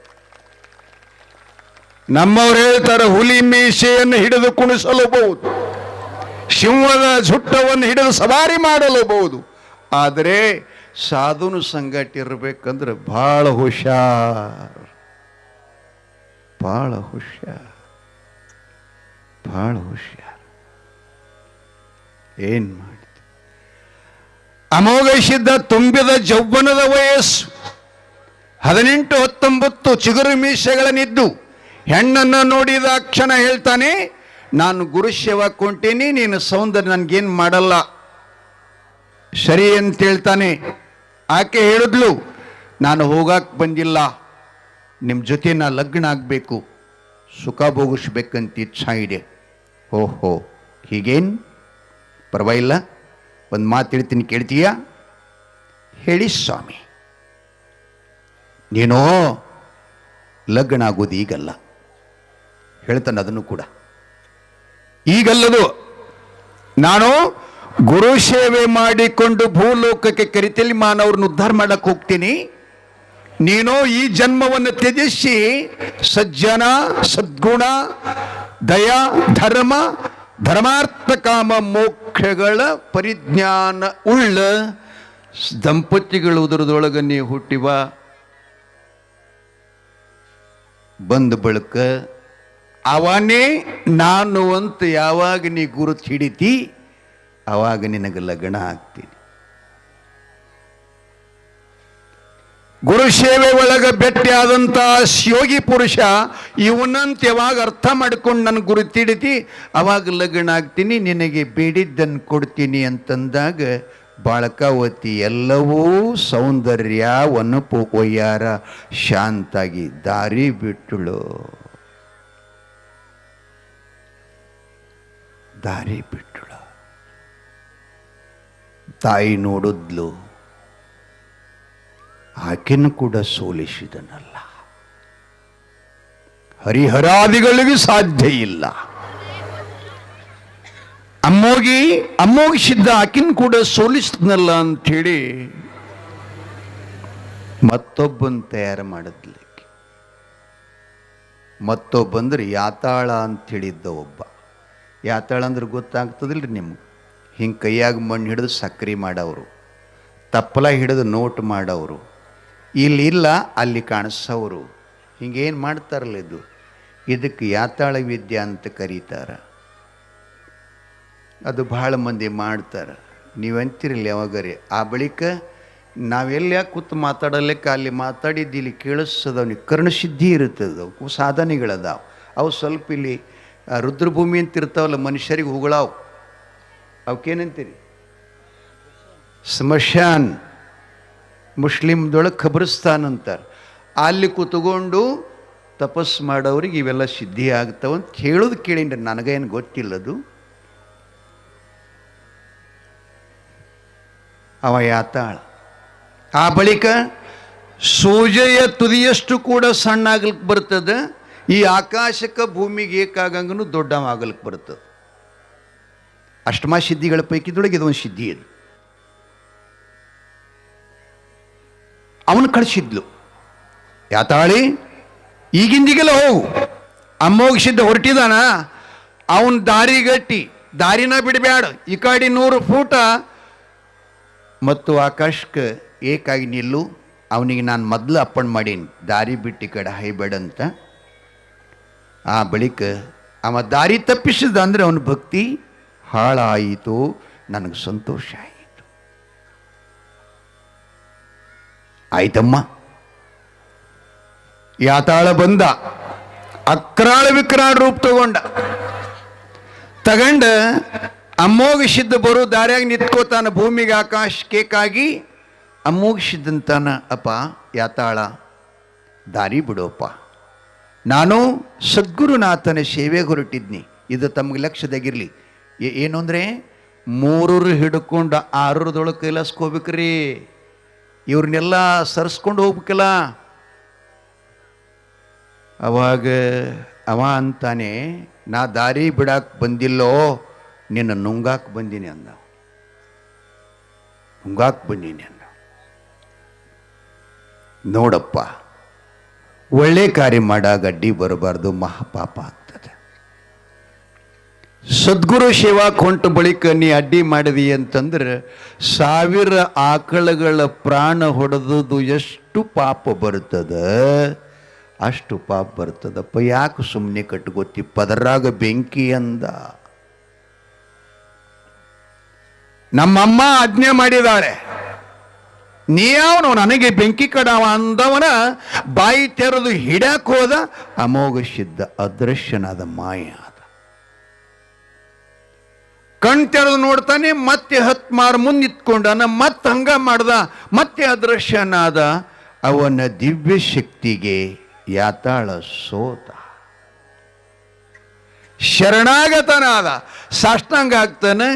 ನಮ್ಮವ್ರು ಹೇಳ್ತಾರೆ ಹುಲಿ ಮೀಸೆಯನ್ನು ಹಿಡಿದು ಕುಣಿಸಲಬಹುದು, ಸಿಂಹದ ಜುಟ್ಟವನ್ನು ಹಿಡಿದು ಸವಾರಿ ಮಾಡಲಬಹುದು. ಆದರೆ ಸಾಧುನು ಸಂಗಟ ಇರಬೇಕಂದ್ರೆ ಭಾಳ ಹುಷಾರ್, ಭಾಳ ಹುಷಾರ್, ಭಾಳ ಹುಷಾರ್. ಏನ್ ಮಾಡ್ತಿ? ಅಮೋಘ ಸಿದ್ಧ ತುಂಬಿದ ಜೌವನದ ವಯಸ್ಸು 18-19 ಚಿಗುರು ಮೀಸೆಗಳನ್ನಿದ್ದು ಹೆಣ್ಣನ್ನು ನೋಡಿದ ಕ್ಷಣ ಹೇಳ್ತಾನೆ, ನಾನು ಗುರುಶೇವ ಕೊಂಟೀನಿ, ನೀನು ಸೌಂದರ್ಯ ನನಗೇನು ಮಾಡಲ್ಲ ಸರಿ ಅಂತ ಹೇಳ್ತಾನೆ. ಆಕೆ ಹೇಳಿದ್ಲು, ನಾನು ಹೋಗಕ್ಕೆ ಬಂದಿಲ್ಲ, ನಿಮ್ಮ ಜೊತೆ ನಾ ಲಗ್ನ ಆಗಬೇಕು, ಸುಖ ಭೋಗಿಸ್ಬೇಕಂತ ಇಚ್ಛಾ ಇದೆ. ಓಹೋ, ಹೀಗೇನು? ಪರವಾಗಿಲ್ಲ, ಒಂದು ಮಾತು ಹೇಳ್ತೀನಿ ಕೇಳ್ತೀಯಾ? ಹೇಳಿ ಸ್ವಾಮಿ. ನೀನೋ ಲಗ್ನ ಆಗೋದು ಈಗಲ್ಲ ಹೇಳ್ತಾನೆ. ಅದನ್ನು ಕೂಡ ಈಗಲ್ಲದು, ನಾನು ಗುರು ಸೇವೆ ಮಾಡಿಕೊಂಡು ಭೂಲೋಕಕ್ಕೆ ಕರಿತೇಲಿ ಮಾನವ್ರನ್ನ ಉದ್ಧಾರ ಮಾಡಕ್ಕೆ ಹೋಗ್ತೀನಿ. ನೀನು ಈ ಜನ್ಮವನ್ನು ತ್ಯಜಿಸಿ ಸಜ್ಜನ, ಸದ್ಗುಣ, ದಯಾ, ಧರ್ಮ, ಧರ್ಮಾರ್ಥ, ಕಾಮ, ಮೋಕ್ಷಗಳ ಪರಿಜ್ಞಾನ ಉಳ್ಳ ದಂಪತಿಗಳು ಉದರದೊಳಗೆ ನೀ ಹುಟ್ಟಿವ. ಬಂದ ಬಳಿಕ ಅವನೇ ನಾನು ಅಂತ ಯಾವಾಗ ನೀ ಗುರುತು ಹಿಡಿತಿ ಅವಾಗ ನಿನಗೆ ಲಗ್ನ ಆಗ್ತೀನಿ. ಗುರು ಸೇವೆ ಒಳಗೆ ಭೇಟಿಯಾದಂಥ ಯೋಗಿ ಪುರುಷ ಇವನಂತ ಯಾವಾಗ ಅರ್ಥ ಮಾಡ್ಕೊಂಡು ನನ್ನ ಗುರುತು ಹಿಡಿತಿ ಅವಾಗ ಲಗ್ನ ಆಗ್ತೀನಿ, ನಿನಗೆ ಬೇಡಿದ್ದನ್ನು ಕೊಡ್ತೀನಿ ಅಂತಂದಾಗ ಬಾಳಕಾವತಿ ಎಲ್ಲವೂ ಸೌಂದರ್ಯ, ವನಪು, ಒಯ್ಯಾರ, ಶಾಂತಾಗಿ ದಾರಿ ಬಿಟ್ಟಳು. ದಾರಿ ಬಿಟ್ಟಳು. ತಾಯಿ ನೋಡಿದ್ಲು, ಆಕೆನ್ನು ಕೂಡ ಸೋಲಿಸಿದನಲ್ಲ. ಹರಿಹರಾದಿಗಳಿಗೂ ಸಾಧ್ಯ ಇಲ್ಲ. ಅಮ್ಮೋಗಿಸಿದ್ದ ಆಕಿನ್ ಕೂಡ ಸೋಲಿಸ್ನಲ್ಲ ಅಂಥೇಳಿ ಮತ್ತೊಬ್ಬನ್ ತಯಾರು ಮಾಡಿದ್ಲಿ. ಮತ್ತೊಬ್ಬಂದ್ರೆ ಯಾತಾಳ ಅಂಥೇಳಿದ್ದ ಒಬ್ಬ. ಯಾತಾಳ ಅಂದ್ರೆ ಗೊತ್ತಾಗ್ತದಿಲ್ರಿ ನಿಮ್ಗೆ? ಹಿಂಗೆ ಕೈಯಾಗ ಮಣ್ಣು ಹಿಡಿದು ಸಕ್ರೆ ಮಾಡವರು, ತಪ್ಪಲ ಹಿಡಿದು ನೋಟ್ ಮಾಡವರು, ಇಲ್ಲಿಲ್ಲ ಅಲ್ಲಿ ಕಾಣಿಸೋರು, ಹಿಂಗೇನು ಮಾಡ್ತಾರಲ್ಲ ಇದಕ್ಕೆ ಯಾತಾಳ ವಿದ್ಯೆ ಅಂತ ಕರೀತಾರೆ. ಅದು ಭಾಳ ಮಂದಿ ಮಾಡ್ತಾರೆ. ನೀವಂತಿರಲಿ ಯಾವಾಗರಿ. ಆ ಬಳಿಕ ನಾವೆಲ್ಲ ಕೂತು ಮಾತಾಡಲಿಕ್ಕೆ ಅಲ್ಲಿ ಮಾತಾಡಿದ್ದು ಇಲ್ಲಿ ಕೇಳಿಸೋದು, ಅವನಿಗೆ ಕರ್ಣಸಿದ್ಧಿ ಇರ್ತದೆ, ಅವಕ್ಕೂ ಸಾಧನೆಗಳದಾವ. ಅವು ಸ್ವಲ್ಪ ಇಲ್ಲಿ ರುದ್ರಭೂಮಿ ಅಂತ ಇರ್ತಾವಲ್ಲ, ಮನುಷ್ಯರಿಗೆ ಹುಗಳಾವು, ಅವಕ್ಕೇನಂತೀರಿ? ಸ್ಮಶಾನ್. ಮುಸ್ಲಿಮ್ದೊಳಗೆ ಖಬ್ರಸ್ತಾನ್ ಅಂತಾರೆ. ಅಲ್ಲಿ ಕೂತ್ಕೊಂಡು ತಪಸ್ಸು ಮಾಡೋರಿಗೆ ಇವೆಲ್ಲ ಸಿದ್ಧಿ ಆಗ್ತಾವಂತ ಹೇಳೋದು ಕೇಳಿನ್ರಿ. ನನಗೇನು ಗೊತ್ತಿಲ್ಲದು. ಅವ ಯಾತಾಳ. ಆ ಬಳಿಕ ಸೂಜೆಯ ತುದಿಯಷ್ಟು ಕೂಡ ಸಣ್ಣ ಆಗ್ಲಿಕ್ಕೆ ಬರ್ತದೆ. ಈ ಆಕಾಶಕ್ಕೆ ಭೂಮಿಗೆ ಏಕಾಗಂಗೂ ದೊಡ್ಡವ ಆಗ್ಲಿಕ್ಕೆ ಬರ್ತದೆ. ಅಷ್ಟಮ ಸಿದ್ಧಿಗಳ ಪೈಕಿದೊಳಗೆ ಇದೊಂದು ಸಿದ್ಧಿ ಇದು. ಅವನು ಕಳಿಸಿದ್ಲು, ಯಾತಾಳಿ ಈಗಿಂದಿಗೆಲ್ಲ ಹೋಗು, ಅಮ್ಮೋಗಿಸಿದ್ದ ಹೊರಟಿದಾನ, ಅವನ ದಾರಿಗಟ್ಟಿ ದಾರಿನ ಬಿಡಬೇಡ, ಈ ಕಡೆ 100 ಫೂಟ ಮತ್ತು ಆಕಾಶಕ್ಕೆ ಏಕಾಗಿ ನಿಲ್ಲು. ಅವನಿಗೆ ನಾನು ಮೊದಲು ಅಪ್ಪಣೆ ಮಾಡೀನಿ, ದಾರಿ ಬಿಟ್ಟು ಈ ಕಡೆ ಹೈಬೇಡಂತ. ಆ ಬಳಿಕ ಅವ ದಾರಿ ತಪ್ಪಿಸಿದ ಅಂದರೆ ಅವನ ಭಕ್ತಿ ಹಾಳಾಯಿತು. ನನಗೆ ಸಂತೋಷ ಆಯಿತು. ಆಯ್ತಮ್ಮ. ಯಾತಾಳ ಬಂದ, ಅಕ್ರಾಳ ವಿಕ್ರಾಳ ರೂಪ ತಗೊಂಡ ಅಮ್ಮೋಗಿಸಿದ್ದ ಬರೋ ದಾರಿಯಾಗಿ ನಿಂತ್ಕೋತಾನ, ಭೂಮಿಗೆ ಆಕಾಶಕ್ಕೇಕಾಗಿ ಅಮ್ಮೋಗಿಸಿದ್ದಂತಾನ. ಅಪ್ಪ ಯಾತಾಳ, ದಾರಿ ಬಿಡೋಪ್ಪ, ನಾನು ಸದ್ಗುರುನಾಥನ ಸೇವೆಗೆ ಹೊರಟಿದ್ನಿ. ಇದು ತಮಗೆ ಲಕ್ಷ್ಯದಾಗಿರಲಿ. ಏನು ಅಂದರೆ 3 ಹಿಡ್ಕೊಂಡು 6 ಕೈಲಾಸ್ಕೋಬೇಕ್ರಿ. ಇವ್ರನ್ನೆಲ್ಲ ಸರಿಸ್ಕೊಂಡು ಹೋಗ್ಬೇಕಲ್ಲ. ಅವಾಗ ಅವ ಅಂತಾನೆ, ನಾ ದಾರಿ ಬಿಡಾಕ್ ಬಂದಿಲ್ಲೋ, ನಿನ್ನ ನುಂಗಾಕ್ ಬಂದೀನಿ ಅಂದ. ನುಂಗಾಕ್ ಬಂದೀನಿ ಅಂದ. ನೋಡಪ್ಪ, ಒಳ್ಳೆ ಕಾರ್ಯ ಮಾಡಾಗ ಅಡ್ಡಿ ಬರಬಾರ್ದು, ಮಹಾಪಾಪ ಆಗ್ತದೆ. ಸದ್ಗುರು ಸೇವಾ ಕೊಂಟ ಬಳಿಕ ನೀ ಅಡ್ಡಿ ಮಾಡಿದಿ ಅಂತಂದ್ರೆ 1000 ಆಕಳಗಳ ಪ್ರಾಣ ಹೊಡೆದು ಎಷ್ಟು ಪಾಪ ಬರ್ತದೆ, ಅಷ್ಟು ಪಾಪ ಬರ್ತದಪ್ಪ. ಯಾಕೆ ಸುಮ್ಮನೆ ಕಟ್ಕೋತಿ? ಪದರಾಗ ಬೆಂಕಿ ಅಂದ. ನಮ್ಮಮ್ಮ ಆಜ್ಞೆ ಮಾಡಿದಾಳೆ, ನೀವನು ನನಗೆ ಬೆಂಕಿ ಕಡವ ಅಂದವನ ಬಾಯಿ ತೆರೆದು ಹಿಡಕ್ ಹೋದ. ಅಮೋಘ ಸಿದ್ಧ ಅದೃಶ್ಯನಾದ ಮಾಯ ಆದ. ಕಣ್ ತೆರೆದು ನೋಡ್ತಾನೆ, ಮತ್ತೆ 10 ಮಾರು ಮುಂದೆ ನಿಂತ್ಕೊಂಡನ, ಮತ್ತೆ ಹಂಗ ಮಾಡ್ದ, ಮತ್ತೆ ಅದೃಶ್ಯನಾದ. ಅವನ ದಿವ್ಯ ಶಕ್ತಿಗೆ ಯಾತಾಳ ಸೋತ. ಶರಣಾಗತನಾದ, ಸಾಷ್ಟಾಂಗ ಆಗ್ತಾನೆ.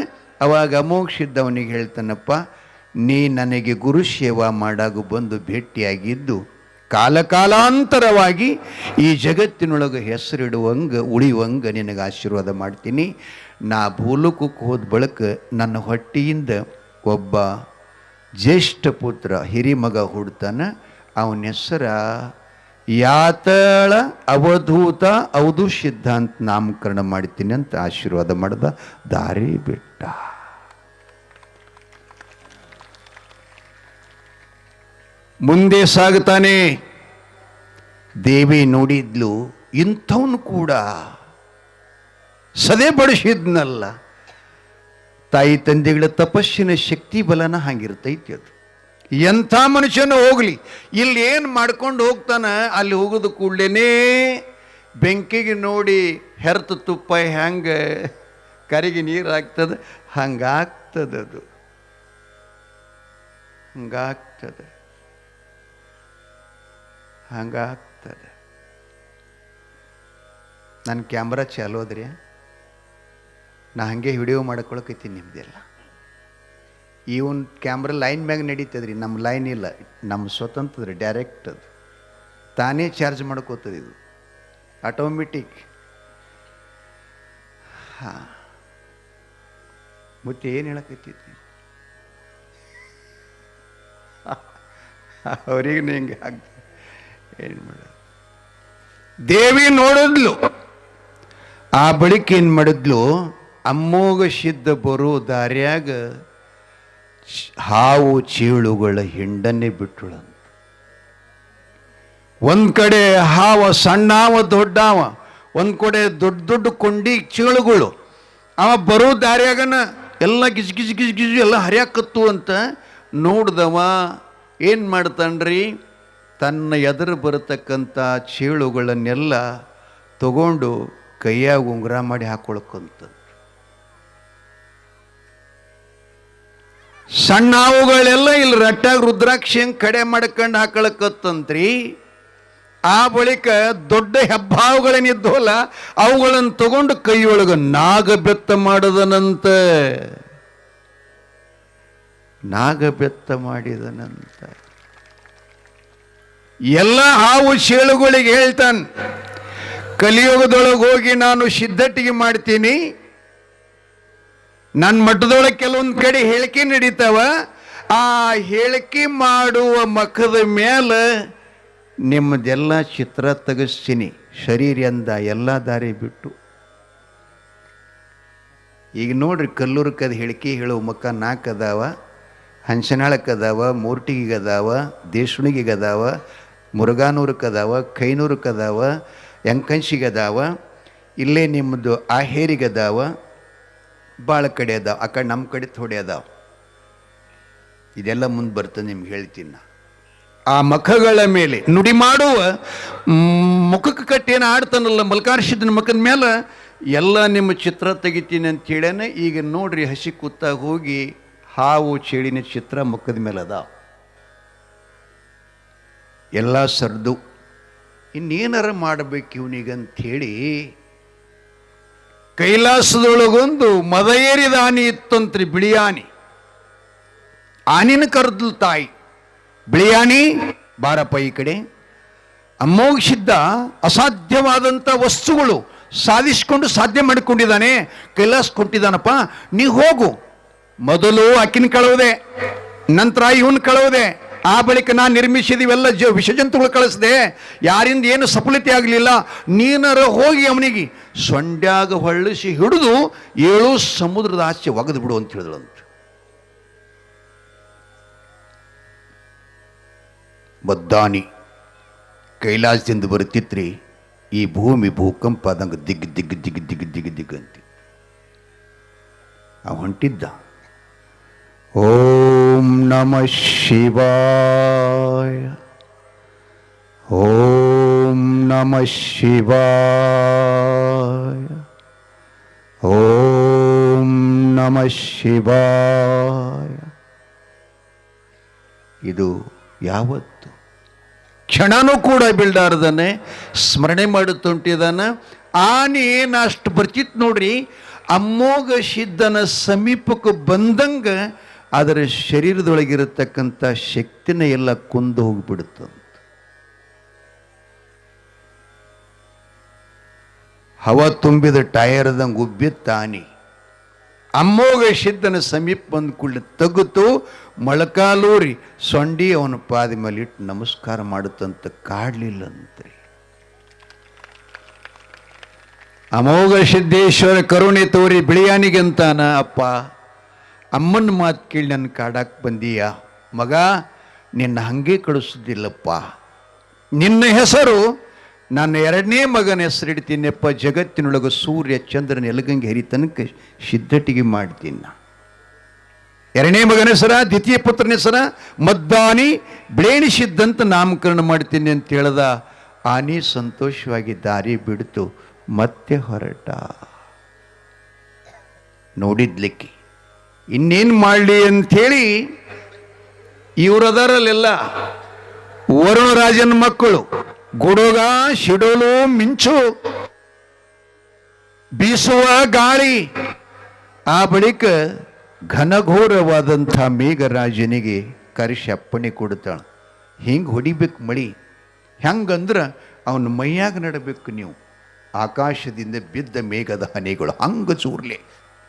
ಅವಾಗ ಅಮೋಕ್ಷಿದ್ದವನಿಗೆ ಹೇಳ್ತಾನಪ್ಪ, ನೀ ನನಗೆ ಗುರು ಸೇವಾ ಮಾಡಾಗ ಬಂದು ಭೇಟಿಯಾಗಿದ್ದು ಕಾಲಾಂತರವಾಗಿ ಈ ಜಗತ್ತಿನೊಳಗೆ ಹೆಸರಿಡುವಂಗೆ ಉಳಿಯುವಂಗೆ ನಿನಗೆ ಆಶೀರ್ವಾದ ಮಾಡ್ತೀನಿ. ನಾ ಭೂಲೋಕಕ್ಕೆ ಹೋದ ಬಳಿಕ ನನ್ನ ಹೊಟ್ಟೆಯಿಂದ ಒಬ್ಬ ಜ್ಯೇಷ್ಠ ಪುತ್ರ ಹಿರಿಮಗ ಹುಡ್ತಾನ. ಅವನ ಹೆಸರ ಯಾತಾಳ ಅವಧೂತ ಅವಧೂ ಸಿದ್ಧಾಂತ ನಾಮಕರಣ ಮಾಡ್ತೀನಿ ಅಂತ ಆಶೀರ್ವಾದ ಮಾಡ್ದ. ದಾರಿ ಬಿಟ್ಟ. ಮುಂದೆ ಸಾಗುತ್ತಾನೆ. ದೇವಿ ನೋಡಿದ್ಲು, ಇಂಥವನು ಕೂಡ ಸದೆ ಬಡಿಸಿದ್ನಲ್ಲ. ತಾಯಿ ತಂದೆಗಳ ತಪಸ್ಸಿನ ಶಕ್ತಿ ಬಲನ ಹಾಗಿರ್ತೈತಿ. ಅದು ಎಂಥ ಮನುಷ್ಯನ ಹೋಗಲಿ, ಇಲ್ಲಿ ಏನು ಮಾಡ್ಕೊಂಡು ಹೋಗ್ತಾನ, ಅಲ್ಲಿ ಹೋಗೋದು ಕೂಡಲೇ ಬೆಂಕಿಗೆ ನೋಡಿ ಹೆರ್ತು ತುಪ್ಪ ಹೆಂಗೆ ಕರಿಗೆ ನೀರು ಆಗ್ತದೆ ಹಂಗಾಗ್ತದೆ. ಅದು ಹಂಗಾಗ್ತದೆ. ನನ್ನ ಕ್ಯಾಮ್ರಾ ಚಾಲು ಅದ್ರಿ, ನಾ ಹಾಗೆ ವಿಡಿಯೋ ಮಾಡ್ಕೊಳಕೈತೀನಿ ನಿಮ್ದೆಲ್ಲ. ಇವನ್ ಕ್ಯಾಮ್ರಾ ಲೈನ್ ಮ್ಯಾಗ ನಡೀತದ್ರಿ, ನಮ್ಮ ಲೈನ್ ಇಲ್ಲ, ನಮ್ಮ ಸ್ವತಂತ್ರ ಡೈರೆಕ್ಟ್. ಅದು ತಾನೇ ಚಾರ್ಜ್ ಮಾಡ್ಕೋತದೆ. ಇದು ಆಟೋಮೆಟಿಕ್. ಮತ್ತೆ ಏನು ಹೇಳಕತ್ತೈತಿ ಅವ್ರಿಗೆ ಹಿಂಗೆ ಆಗ್ತದೆ. ಏನು ಮಾಡ ದೇವಿ ನೋಡಿದ್ಲು. ಆ ಬಳಿಕ ಏನು ಮಾಡಿದ್ಲು, ಅಮ್ಮೋಗ ಸಿದ್ಧ ಬರೋ ದಾರ್ಯಾಗ ಹಾವು ಚೇಳುಗಳ ಹಿಂಡನ್ನೇ ಬಿಟ್ಟಳು. ಒಂದು ಕಡೆ ಹಾವ ಸಣ್ಣವ ದೊಡ್ಡವ, ಒಂದು ಕಡೆ ದೊಡ್ಡ ದೊಡ್ಡ ಕೊಂಡಿ ಚೇಳುಗಳು. ಅವ ಬರೋ ದಾರ್ಯಾಗನ ಎಲ್ಲ ಗಿಜ್ ಗಿಜ್ ಗಿಜ್ ಗಿಜ್ ಎಲ್ಲ ಹರಿಯಾಕತ್ತು ಅಂತ ನೋಡ್ದವ ಏನು ಮಾಡ್ತಾನ್ರಿ, ತನ್ನ ಎದುರು ಬರತಕ್ಕಂಥ ಚೇಳುಗಳನ್ನೆಲ್ಲ ತಗೊಂಡು ಕೈಯಾಗ ಉಂಗುರ ಮಾಡಿ ಹಾಕೊಳಕ್ಕಂತ. ಸಣ್ಣ ಹಾವುಗಳೆಲ್ಲ ಇಲ್ಲಿ ರಟ್ಟಾಗ ರುದ್ರಾಕ್ಷಿ ಹಂಗೆ ಕಡೆ ಮಾಡ್ಕೊಂಡು ಹಾಕೊಳಕತ್ತಂತ್ರಿ. ಆ ಬಳಿಕ ದೊಡ್ಡ ಹೆಬ್ಬಾವುಗಳೇನಿದ್ದವಲ್ಲ ಅವುಗಳನ್ನು ತಗೊಂಡು ಕೈಯೊಳಗೆ ನಾಗಬೆತ್ತ ಮಾಡದನಂತ. ನಾಗಬೆತ್ತ ಮಾಡಿದನಂತ. ಎಲ್ಲ ಹಾವು ಚೇಳುಗಳಿಗೆ ಹೇಳ್ತಾನೆ, ಕಲಿಯುಗದೊಳಗೆ ಹೋಗಿ ನಾನು ಸಿದ್ಧಟಿಗೆ ಮಾಡ್ತೀನಿ. ನನ್ನ ಮಠದೊಳಗೆ ಕೆಲವೊಂದು ಕಡೆ ಹೇಳಿಕೆ ನಡೀತಾವ. ಆ ಹೇಳಿಕೆ ಮಾಡುವ ಮಖದ ಮೇಲೆ ನಿಮ್ಮದೆಲ್ಲ ಚಿತ್ರ ತೆಗಿಸ್ತೀನಿ, ಶರೀರದಿಂದ ಎಲ್ಲ ದಾರಿ ಬಿಟ್ಟು. ಈಗ ನೋಡ್ರಿ, ಕಲ್ಲೂರ್ಕದ ಹೇಳಿಕೆ ಹೇಳುವ ಮಖ 4 ಅದಾವ. ಹಂಸನಾಳಕ್ಕದಾವ, ಮೂರ್ಟಿಗದಾವ, ದೇಶುಣಿಗದಾವ, ಮುರುಘಾನೂರಕ್ಕದಾವ, ಕೈನೂರಕ್ಕದಾವ, ಯಂಕಂಶಿಗದಾವ, ಇಲ್ಲೇ ನಿಮ್ಮದು ಆಹೇರಿಗದಾವ, ಭಾಳ ಕಡೆ ಅದಾವ. ಆ ಕಡೆ ನಮ್ಮ ಕಡೆ ಥೋಡೆ ಅದಾವ. ಇದೆಲ್ಲ ಮುಂದೆ ಬರ್ತದೆ, ನಿಮ್ಗೆ ಹೇಳ್ತೀನಿ ನಾ. ಆ ಮುಖಗಳ ಮೇಲೆ ನುಡಿ ಮಾಡುವ ಮುಖಕ್ಕೆ ಕಟ್ಟೇನು ಆಡ್ತಾನಲ್ಲ ಮಲ್ಕಾರ್ಷಿದನ ಮುಖದ ಮೇಲೆ ಎಲ್ಲ ನಿಮ್ಮ ಚಿತ್ರ ತೆಗಿತೀನಿ ಅಂತೇಳೇನೆ. ಈಗ ನೋಡ್ರಿ, ಹಸಿ ಕೂತಾಗ ಹೋಗಿ ಹಾವು ಚೇಳಿನ ಚಿತ್ರ ಮುಖದ ಮೇಲೆ ಅದಾವ. ಎಲ್ಲ ಸರ್ದು ಇನ್ನೇನಾರ ಮಾಡಬೇಕು ಇವನಿಗಂಥೇಳಿ ಕೈಲಾಸದೊಳಗೊಂದು ಮದ ಏರಿದ ಆನೆ ಇತ್ತಂತ್ರಿ, ಬಿಳಿ ಆನೆ. ಆನಿನ ಕರೆದ್ಲು ತಾಯಿ, ಬಿಳಿಯಾನಿ ಬಾರಪ್ಪ ಈ ಕಡೆ. ಅಮ್ಮೋಗ ಸಿದ್ಧ ಅಸಾಧ್ಯವಾದಂಥ ವಸ್ತುಗಳು ಸಾಧಿಸಿಕೊಂಡು ಸಾಧ್ಯ ಮಾಡಿಕೊಂಡಿದ್ದಾನೆ, ಕೈಲಾಸ ಕೊಟ್ಟಿದ್ದಾನಪ್ಪ. ನೀ ಹೋಗು, ಮೊದಲು ಅಕ್ಕಿನ ಕಳುವುದೆ, ನಂತರ ಇವನ್ ಕಳುವುದೆ, ಆ ಬಳಿಕ ನಾನು ನಿರ್ಮಿಸಿದೀವೆಲ್ಲ ವಿಷಜಂತುಗಳು ಕಳಿಸಿದೆ, ಯಾರಿಂದ ಏನು ಸಫಲತೆ ಆಗಲಿಲ್ಲ. ನೀನರ ಹೋಗಿ ಅವನಿಗೆ ಸೊಂಡ್ಯಾಗ ಹೊಳ್ಳಿಸಿ ಹಿಡಿದು 7 ಸಮುದ್ರದ ಆಚೆ ಒಗೆದು ಬಿಡು ಅಂತ ಹೇಳಿದ್ಳಂತ. ಮದ್ದಾನಿ ಕೈಲಾಸದಿಂದ ಬರುತ್ತಿತ್ರಿ, ಈ ಭೂಮಿ ಭೂಕಂಪ ಆದಂಗೆ ದಿಗ್ ದಿಗ್ ದಿಗ್ ದಿಗ್ ದಿಗ್ ದಿಗ್ ಅಂತ ಅವ ಹೊಂಟಿದ್ದ. ಓಂ ನಮಃ ಶಿವಾಯ, ಓಂ ನಮಃ ಶಿವಾಯ, ಓಂ ನಮಃ ಶಿವಾಯ. ಇದು ಯಾವತ್ತು ಕ್ಷಣನೂ ಕೂಡ ಬಿಲ್ಡಾರ್ದನೆ ಸ್ಮರಣೆ ಮಾಡುತ್ತುಂಟಿದಾನ. ಆನೆ ಏನು ಅಷ್ಟು ಬರ್ತಿತ್ತು ನೋಡ್ರಿ, ಅಮ್ಮೋಗ ಸಿದ್ಧನ ಸಮೀಪಕ್ಕೆ ಬಂದಂಗೆ ಅದರ ಶರೀರದೊಳಗಿರತಕ್ಕಂಥ ಶಕ್ತಿನ ಎಲ್ಲ ಕುಂದು ಹೋಗಿಬಿಡುತ್ತಂತ. ಹವ ತುಂಬಿದ ಟಯರ್ದಂಗೆ ಉಬ್ಬಿತ್ತ ಆನೆ. ಅಮ್ಮೋಗ ಸಿದ್ಧನ ಸಮೀಪ ಬಂದ ಕೂಡಲೇ ತೆಗೆತು ಮೊಳಕಾಲೂರಿ ಸೊಂಡಿ ಅವನ ಪಾದ ಮೇಲೆ ಇಟ್ಟು ನಮಸ್ಕಾರ ಮಾಡುತ್ತಂತ. ಕಾಡಲಿಲ್ಲಂತ್ರಿ. ಅಮೋಘ ಸಿದ್ದೇಶ್ವರ ಕರುಣೆ ತೋರಿ ಬಿಳಿಯಾನಿಗಂತಾನ, ಅಪ್ಪ ಅಮ್ಮನ ಮಾತು ಕೇಳಿ ನನ್ನ ಕಾಡಾಕ್ ಬಂದೀಯ ಮಗ, ನಿನ್ನ ಹಂಗೆ ಕಳಿಸೋದಿಲ್ಲಪ್ಪ. ನಿನ್ನ ಹೆಸರು ನನ್ನ 2ನೇ ಮಗನ ಹೆಸರಿಡ್ತೀನಪ್ಪ. ಜಗತ್ತಿನೊಳಗೆ ಸೂರ್ಯ ಚಂದ್ರನ ಎಲಗಂಗೆ ಹರಿತನಕ ಸಿದ್ಧಟಿಗೆ ಮಾಡ್ತೀನಿ. 2ನೇ ಮಗನ ಹೆಸರ, ದ್ವಿತೀಯ ಪುತ್ರನ ಹೆಸರ ಮದ್ದಾನಿ ಬಿಳೇಣಿಸಿದ್ದಂತ ನಾಮಕರಣ ಮಾಡ್ತೀನಿ ಅಂತ ಹೇಳ್ದ. ಆನೆ ಸಂತೋಷವಾಗಿ ದಾರಿ ಬಿಡ್ತು, ಮತ್ತೆ ಹೊರಟ. ನೋಡಿದ್ಲಿಕ್ಕೆ ಇನ್ನೇನು ಮಾಡಲಿ ಅಂಥೇಳಿ ಇವರದರಲ್ಲೆಲ್ಲ ವರುಣರಾಜನ ಮಕ್ಕಳು ಗುಡುಗ, ಶಿಡೋಲು, ಮಿಂಚು, ಬೀಸುವ ಗಾಳಿ. ಆ ಬಳಿಕ ಘನಘೋರವಾದಂಥ ಮೇಘರಾಜನಿಗೆ ಕರೆಸಿ ಅಪ್ಪಣೆ ಕೊಡ್ತಾಳೆ, ಹಿಂಗೆ ಹೊಡಿಬೇಕು ಮಳಿ. ಹೆಂಗಂದ್ರೆ ಅವನ ಮೈಯಾಗ ನಡಬೇಕು ನೀವು. ಆಕಾಶದಿಂದ ಬಿದ್ದ ಮೇಘದ ಹನಿಗಳು ಹಂಗ ಚೂರ್ಲೆ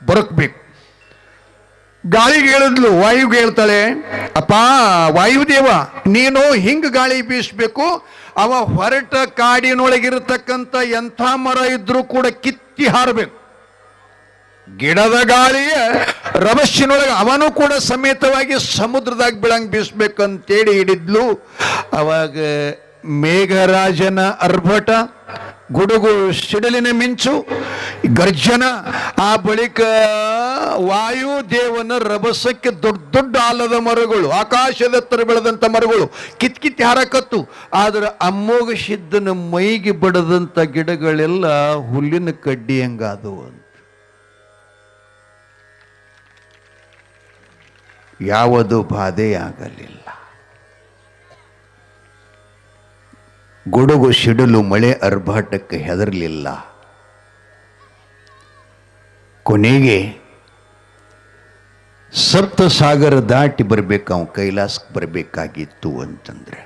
ಬರಕ್ಬೇಕು. ಗಾಳಿಗೆ ಹೇಳಿದ್ಲು, ವಾಯುಗೆ ಹೇಳ್ತಾಳೆ, ಅಪ್ಪ ವಾಯುದೇವ, ನೀನು ಹಿಂಗ ಗಾಳಿ ಬೀಸಬೇಕು, ಅವ ಹೊರಟ ಕಾಡಿನೊಳಗಿರತಕ್ಕಂಥ ಎಂಥ ಮರ ಇದ್ರೂ ಕೂಡ ಕಿತ್ತಿ ಹಾರಬೇಕು. ಗಿಡದ ಗಾಳಿಯ ರಭಸ್ಸಿನೊಳಗೆ ಅವನು ಕೂಡ ಸಮೇತವಾಗಿ ಸಮುದ್ರದಾಗ ಬೀಳಂಗ್ ಬೀಸ್ಬೇಕಂತೇಳಿ ಹಿಡಿದ್ಲು. ಅವಾಗ ಮೇಘರಾಜನ ಅರ್ಭಟ, ಗುಡುಗು ಸಿಡಲಿನ ಮಿಂಚು, ಗರ್ಜನ, ಆ ಬಳಿಕ ವಾಯುದೇವನ ರಭಸಕ್ಕೆ ದೊಡ್ಡ ದೊಡ್ಡ ಆಲದ ಮರಗಳು, ಆಕಾಶದ ಎತ್ತರ ಬೆಳೆದಂಥ ಮರಗಳು ಕಿತ್ಕಿತ್ತಿ ಹಾರಕತ್ತು. ಆದ್ರೆ ಅಮ್ಮೋಗ ಸಿದ್ಧನ ಮೈಗೆ ಬಡದಂಥ ಗಿಡಗಳೆಲ್ಲ ಹುಲ್ಲಿನ ಕಡ್ಡಿ ಹಂಗಾದವು ಅಂತ. ಯಾವುದು ಬಾಧೆಯಾಗಲಿಲ್ಲ. ಗುಡುಗು ಸಿಡಲು ಮಳೆ ಅರ್ಭಾಟಕ್ಕೆ ಹೆದರಲಿಲ್ಲ. ಕೊನೆಗೆ ಸಪ್ತ ಸಾಗರ ದಾಟಿ ಬರಬೇಕು, ಅವನು ಕೈಲಾಸಕ್ಕೆ ಬರಬೇಕಾಗಿತ್ತು ಅಂತಂದ್ರೆ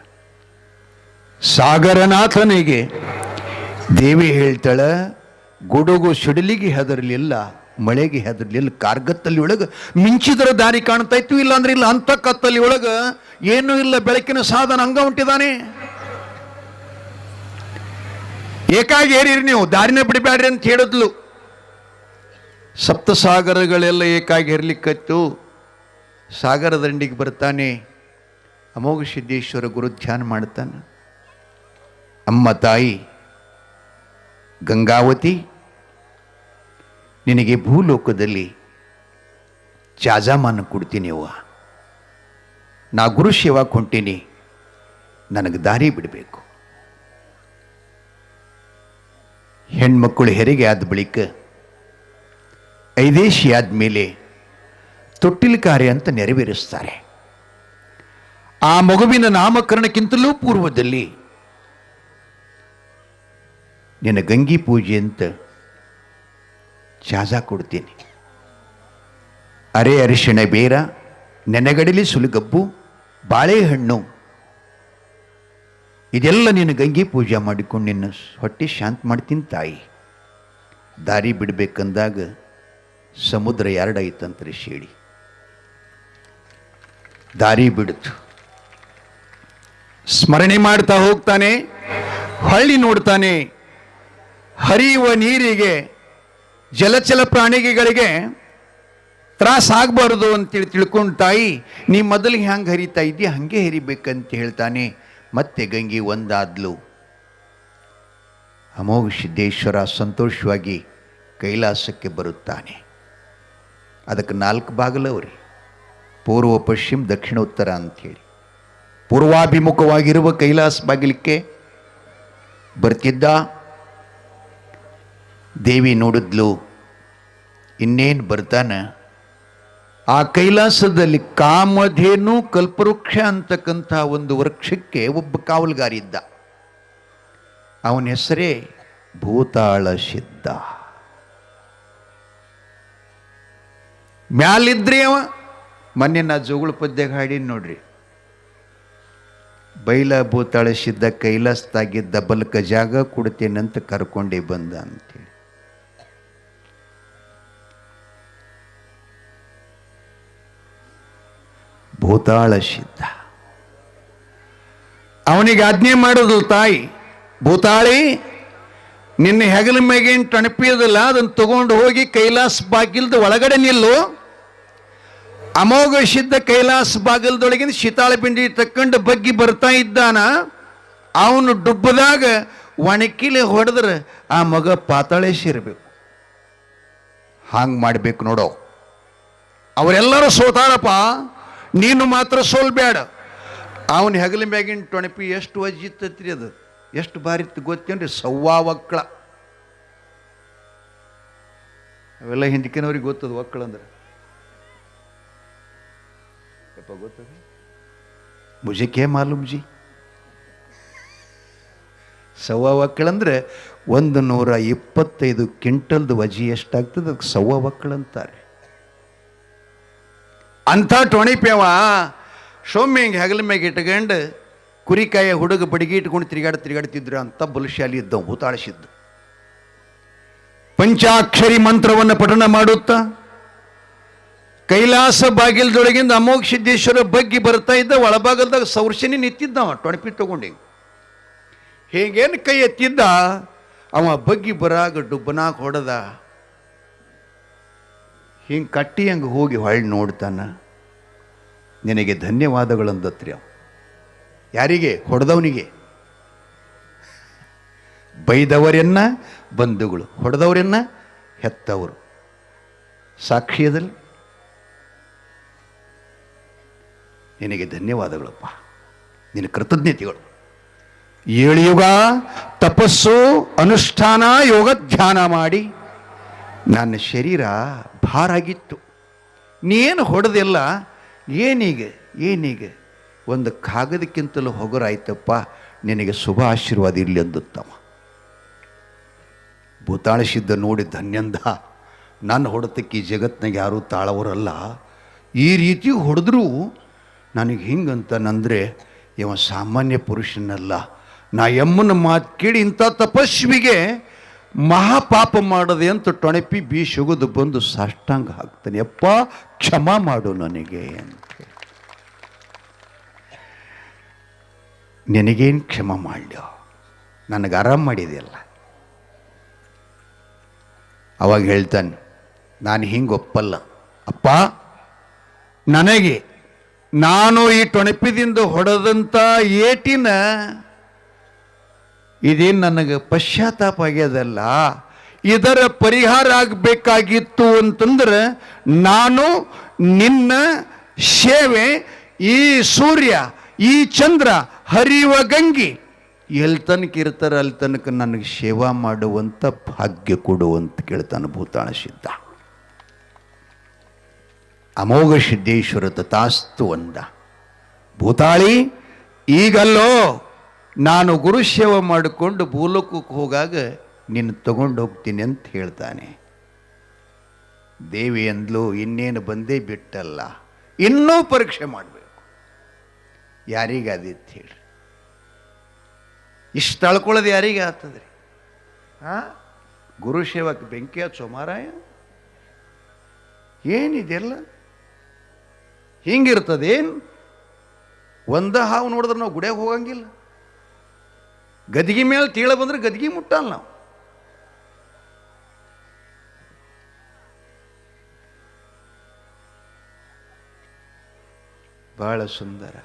ಸಾಗರನಾಥನಿಗೆ ದೇವಿ ಹೇಳ್ತಾಳ, ಗುಡುಗು ಸಿಡಲಿಗೆ ಹೆದರಲಿಲ್ಲ, ಮಳೆಗೆ ಹೆದರಲಿಲ್ಲ. ಕಾರ್ಗತ್ತಲ್ಲಿ ಒಳಗೆ ಮಿಂಚಿದ್ರ ದಾರಿ ಕಾಣ್ತಾ ಇತ್ತು, ಇಲ್ಲ ಅಂದ್ರೆ ಇಲ್ಲ. ಅಂತ ಕತ್ತಲ್ಲಿ ಒಳಗ ಏನೂ ಇಲ್ಲ, ಬೆಳಕಿನ ಸಾಧನ ಹಂಗ ಹೊಂಟಿದಾನೆ. ಏಕಾಗಿ ಏರಿರಿ, ನೀವು ದಾರಿನ ಬಿಡಬೇಡ್ರಿ ಅಂತ ಹೇಳಿದ್ಲು. ಸಪ್ತಸಾಗರಗಳೆಲ್ಲ ಏಕಾಗಿ ಇರ್ಲಿಕ್ಕತ್ತು. ಸಾಗರ ದಂಡಿಗೆ ಬರ್ತಾನೆ, ಅಮೋಘ ಸಿದ್ದೇಶ್ವರ ಗುರು ಧ್ಯಾನ ಮಾಡ್ತಾನೆ. ಅಮ್ಮ ತಾಯಿ ಗಂಗಾವತಿ, ನಿನಗೆ ಭೂಲೋಕದಲ್ಲಿ ಚಾಜಾಮಾನ ಕೊಡ್ತೀನಿ ಅವ್ವ, ನಾ ಗುರು ಸೇವಾ ಕೊಂಟೀನಿ, ನನಗೆ ದಾರಿ ಬಿಡಬೇಕು. ಹೆಣ್ಮಕ್ಕಳು ಹೆರಿಗೆ ಆದ ಬಳಿಕ 5 ಆದಮೇಲೆ ತೊಟ್ಟಿಲ ಕಾರ್ಯ ಅಂತ ನೆರವೇರಿಸ್ತಾರೆ. ಆ ಮಗುವಿನ ನಾಮಕರಣಕ್ಕಿಂತಲೂ ಪೂರ್ವದಲ್ಲಿ ನಿನ್ನ ಗಂಗಿ ಪೂಜೆ ಅಂತ ಚಾಜಾ ಕೊಡ್ತೀನಿ. ಅರಿಶಿಣ ಬೇರ, ನೆನೆಗಡಲಿ ಸುಲಿಗಬ್ಬು, ಬಾಳೆಹಣ್ಣು, ಇದೆಲ್ಲ ನೀನು ಗಂಗೆ ಪೂಜೆ ಮಾಡಿಕೊಂಡು ನಿನ್ನ ಹೊಟ್ಟೆ ಶಾಂತ ಮಾಡ್ತೀನಿ ತಾಯಿ. ದಾರಿ ಬಿಡಬೇಕಂದಾಗ ಸಮುದ್ರ ಎರಡಾಯ್ತಂತ್ರಿ ಶೇಡಿ. ದಾರಿ ಬಿಡ್ತು, ಸ್ಮರಣೆ ಮಾಡ್ತಾ ಹೋಗ್ತಾನೆ. ಹಳ್ಳಿ ನೋಡ್ತಾನೆ, ಹರಿಯುವ ನೀರಿಗೆ ಜಲಚಲ ಪ್ರಾಣಿಗಳಿಗೆ ತ್ರಾಸ ಆಗಬಾರ್ದು ಅಂತೇಳಿ ತಿಳ್ಕೊಂಡು, ತಾಯಿ ನೀ ಮೊದಲಿಗೆ ಹ್ಯಾಂಗೆ ಹರಿತಾ ಇದ್ದೀಯ ಹಾಗೆ ಹರಿಬೇಕಂತ ಹೇಳ್ತಾನೆ. ಮತ್ತೆ ಗಂಗೆ ಒಂದಾದ್ಲು. ಅಮೋಘ ಸಿದ್ದೇಶ್ವರ ಸಂತೋಷವಾಗಿ ಕೈಲಾಸಕ್ಕೆ ಬರುತ್ತಾನೆ. ಅದಕ್ಕೆ 4 ಬಾಗಿಲವ್ರಿ, ಪೂರ್ವ, ಪಶ್ಚಿಮ, ದಕ್ಷಿಣ, ಉತ್ತರ ಅಂಥೇಳಿ. ಪೂರ್ವಾಭಿಮುಖವಾಗಿರುವ ಕೈಲಾಸ ಬಾಗಿಲಿಕ್ಕೆ ಬರ್ತಿದ್ದ. ದೇವಿ ನೋಡಿದ್ಲು, ಇನ್ನೇನು ಬರ್ತಾನ. ಆ ಕೈಲಾಸದಲ್ಲಿ ಕಾಮಧೇನು ಕಲ್ಪವೃಕ್ಷ ಅಂತಕ್ಕಂಥ ಒಂದು ವೃಕ್ಷಕ್ಕೆ ಒಬ್ಬ ಕಾವಲುಗಾರ ಇದ್ದ. ಅವನ ಹೆಸರೇ ಭೂತಾಳ ಸಿದ್ಧ. ಮ್ಯಾಲಿದ್ರಿ ಅವ. ಮೊನ್ನೆ ನಾ ಜೋಗುಳ ಪದ್ಯಗ ಹಾಡಿನ ನೋಡ್ರಿ, ಬೈಲ ಭೂತಾಳ ಸಿದ್ಧ ಕೈಲಾಸದಾಗಿದ್ದ ಬಲ್ಕ ಜಾಗ ಕೊಡ್ತೇನಂತ ಕರ್ಕೊಂಡೇ ಬಂದ ಅಂತೇಳಿ. ಭೂತಾಳ ಸಿದ್ಧ ಅವನಿಗೆ ಆಜ್ಞೆ ಮಾಡೋದು ತಾಯಿ, ಭೂತಾಳಿ ನಿನ್ನ ಹೆಗಲ ಮೇಗೇನು ಟಣಪಿಯೋದಿಲ್ಲ, ಅದನ್ನು ತಗೊಂಡು ಹೋಗಿ ಕೈಲಾಸ ಬಾಗಿಲ್ದ ಒಳಗಡೆ ನಿಲ್ಲು. ಅಮೋಘ ಸಿದ್ಧ ಕೈಲಾಸ ಬಾಗಿಲ್ದೊಳಗಿನ ಶೀತಾಳ ಪಿಂಡಿ ತಕ್ಕೊಂಡು ಬಗ್ಗಿ ಬರ್ತಾ ಇದ್ದಾನ. ಅವನು ಡುಬ್ಬದಾಗ ಒಣಕಿಲೆ ಹೊಡೆದ್ರೆ ಆ ಮಗ ಪಾತಾಳೇಸಿರ್ಬೇಕು. ಹಾಂಗೆ ಮಾಡಬೇಕು ನೋಡೋ. ಅವರೆಲ್ಲರೂ ಸೋತಾರಪ್ಪ, ನೀನು ಮಾತ್ರ ಸೋಲ್ಬೇಡ. ಅವನ ಹೆಗಲ ಮ್ಯಾಗಿನ ಟೊಣಪಿ ಎಷ್ಟು ವಜ್ಜಿತ್ತತ್ರಿ, ಅದು ಎಷ್ಟು ಬಾರಿತ್ತು ಗೊತ್ತೇನ್ರಿ, ಸವ್ವಾ ಒಕ್ಕಳ. ಅವೆಲ್ಲ ಹಿಂದಕಿನವ್ರಿಗೆ ಗೊತ್ತದ ಒಕ್ಕಳ ಅಂದ್ರೆ. ಯಪ್ಪ ಗೊತ್ತದ, ಮುಜೆ ಕೇ ಮಾಲೂಮ್ ಜಿ. ಸವ್ವಾ ಒಕ್ಕಳಂದ್ರೆ 125 ಕ್ವಿಂಟಲ್ದು ವಜಿ ಎಷ್ಟಾಗ್ತದೆ, ಅದಕ್ಕೆ ಸವ್ವಾ ಒಕ್ಕಳ ಅಂತಾರೆ. ಅಂಥ ಟೊಣಿಪ್ಯವ ಸೌಮ್ಯ ಹಿಂಗೆ ಹೆಗಲ ಮ್ಯಾಗ ಇಟ್ಕೊಂಡು ಕುರಿಕಾಯ ಹುಡುಗ ಬಡಿಗೆ ಇಟ್ಕೊಂಡು ತಿರುಗಾಡ್ತಿದ್ರು ಅಂತ ಬಲಶಾಲಿ ಇದ್ದವು ಭೂತಾಳಿಸಿದ್ದು. ಪಂಚಾಕ್ಷರಿ ಮಂತ್ರವನ್ನು ಪಠಣ ಮಾಡುತ್ತಾ ಕೈಲಾಸ ಬಾಗಿಲದೊಳಗಿಂದ ಅಮೋಘ ಸಿದ್ದೇಶ್ವರ ಬಗ್ಗಿ ಬರ್ತಾ ಇದ್ದ. ಒಳಭಾಗದಾಗ ಸೌರ್ಷನಿ ನಿಂತಿದ್ದವ ಟೊಣಪಿ ತಗೊಂಡಿ. ಹೇಗೇನು ಕೈ ಎತ್ತಿದ್ದ, ಅವ ಬಗ್ಗಿ ಬರಾಗ ಡುಬ್ಬನಾಗ ಹೊಡೆದ. ಹಿಂಗೆ ಕಟ್ಟಿ ಹಂಗೆ ಹೋಗಿ ಹೊಳ್ಳಿ ನೋಡ್ತಾನ. ನಿನಗೆ ಧನ್ಯವಾದಗಳಂದತ್ರಿ ಅವ. ಯಾರಿಗೆ? ಹೊಡೆದವನಿಗೆ. ಬೈದವರೆನ್ನ ಬಂಧುಗಳು, ಹೊಡೆದವರೆನ್ನ ಹೆತ್ತವರು. ಸಾಕ್ಷಿಯದಲ್ಲಿ ನಿನಗೆ ಧನ್ಯವಾದಗಳಪ್ಪ, ನಿನ್ನ ಕೃತಜ್ಞತೆಗಳು. 7 ಯುಗ ತಪಸ್ಸು ಅನುಷ್ಠಾನ ಯೋಗ ಧ್ಯಾನ ಮಾಡಿ ನನ್ನ ಶರೀರ ಭಾರ ಆಗಿತ್ತು. ನೀನು ಹೊಡೆದಿಲ್ಲ. ಏನೀಗ ಒಂದು ಕಾಗದಕ್ಕಿಂತಲೂ ಹೊಗರಾಯ್ತಪ್ಪ, ನಿನಗೆ ಶುಭ ಆಶೀರ್ವಾದ ಇರಲಿ ಅಂದುತ್ತವ. ಭೂತಾಳಿಸಿದ್ದ ನೋಡಿ ಧನ್ಯಂದ. ನನ್ನ ಹೊಡೆತಕ್ಕೆ ಈ ಜಗತ್ತಿನಾಗ ಯಾರೂ ತಾಳವರಲ್ಲ. ಈ ರೀತಿ ಹೊಡೆದ್ರೂ ನನಗೆ ಹಿಂಗಂತನಂದರೆ ಇವ ಸಾಮಾನ್ಯ ಪುರುಷನಲ್ಲ. ನಾ ಎಮ್ಮನ ಮಾತು ಕೇಳಿ ಇಂಥ ತಪಸ್ವಿಗೆ ಮಹಾಪಾಪ ಮಾಡದೆ ಅಂತ ಟೊಣಪಿ ಬೀಸುಗುದು ಬಂದು ಸಾಷ್ಟಾಂಗ ಹಾಕ್ತಾನೆ. ಅಪ್ಪ ಕ್ಷಮಾ ಮಾಡು ನನಗೆ ಅಂತ. ನಿನಗೇನು ಕ್ಷಮ ಮಾಡ್ಯೋ, ನನಗೆ ಆರಾಮ ಮಾಡಿದೆಯಲ್ಲ. ಅವಾಗ ಹೇಳ್ತಾನೆ, ನಾನು ಹಿಂಗೆ ಒಪ್ಪಲ್ಲ ಅಪ್ಪ. ನನಗೆ ನಾನು ಈ ಟೊಣಪಿದಿಂದ ಹೊಡೆದಂಥ ಏಟಿನ ಇದೇನು ನನಗೆ ಪಶ್ಚಾತ್ತಾಪ ಆಗ್ಯದಲ್ಲ, ಇದರ ಪರಿಹಾರ ಆಗಬೇಕಾಗಿತ್ತು ಅಂತಂದ್ರೆ ನಾನು ನಿನ್ನ ಸೇವೆ, ಈ ಸೂರ್ಯ ಈ ಚಂದ್ರ ಹರಿಯುವ ಗಂಗಿ ಎಲ್ಲಿ ತನಕ ಇರ್ತಾರೆ ಅಲ್ಲಿ ತನಕ ನನಗೆ ಸೇವಾ ಮಾಡುವಂಥ ಭಾಗ್ಯ ಕೊಡುವಂತ ಕೇಳ್ತಾನೆ ಭೂತಾಳ ಸಿದ್ಧ. ಅಮೋಘ ಸಿದ್ದೇಶ್ವರ ತಥಾಸ್ತು ಅಂದ. ಭೂತಾಳಿ, ಈಗಲ್ಲೋ ನಾನು ಗುರುಸೇವೆ ಮಾಡಿಕೊಂಡು ಭೂಲೋಕಕ್ಕೆ ಹೋಗಾಗ ನಿನ್ನ ತಗೊಂಡು ಹೋಗ್ತೀನಿ ಅಂತ ಹೇಳ್ತಾನೆ. ದೇವಿ ಅಂದ್ಲು, ಇನ್ನೇನು ಬಂದೇ ಬಿಟ್ಟಲ್ಲ, ಇನ್ನೂ ಪರೀಕ್ಷೆ ಮಾಡಬೇಕು. ಯಾರಿಗಾದಿತ್ತು ಹೇಳಿ? ಇಷ್ಟು ತಳ್ಕೊಳ್ಳೋದು ಯಾರಿಗೆ ಆಗ್ತದ್ರಿ? ಗುರು ಸೇವಕ್ಕೆ ಬೆಂಕಿ ಹಚ್ಚೋ ಮಾರಾಯ, ಏನಿದೆಲ್ಲ ಹಿಂಗಿರ್ತದೇನು? ಒಂದ ಹಾವು ನೋಡಿದ್ರೆ ನಾವು ಗುಡಿಯಾಗ ಹೋಗಂಗಿಲ್ಲ. ಗದಿಗೆ ಮೇಲೆ ತೀಳ ಬಂದ್ರೆ ಗದಿಗೆ ಮುಟ್ಟಲ್ಲ ನಾವು. ಬಹಳ ಸುಂದರ.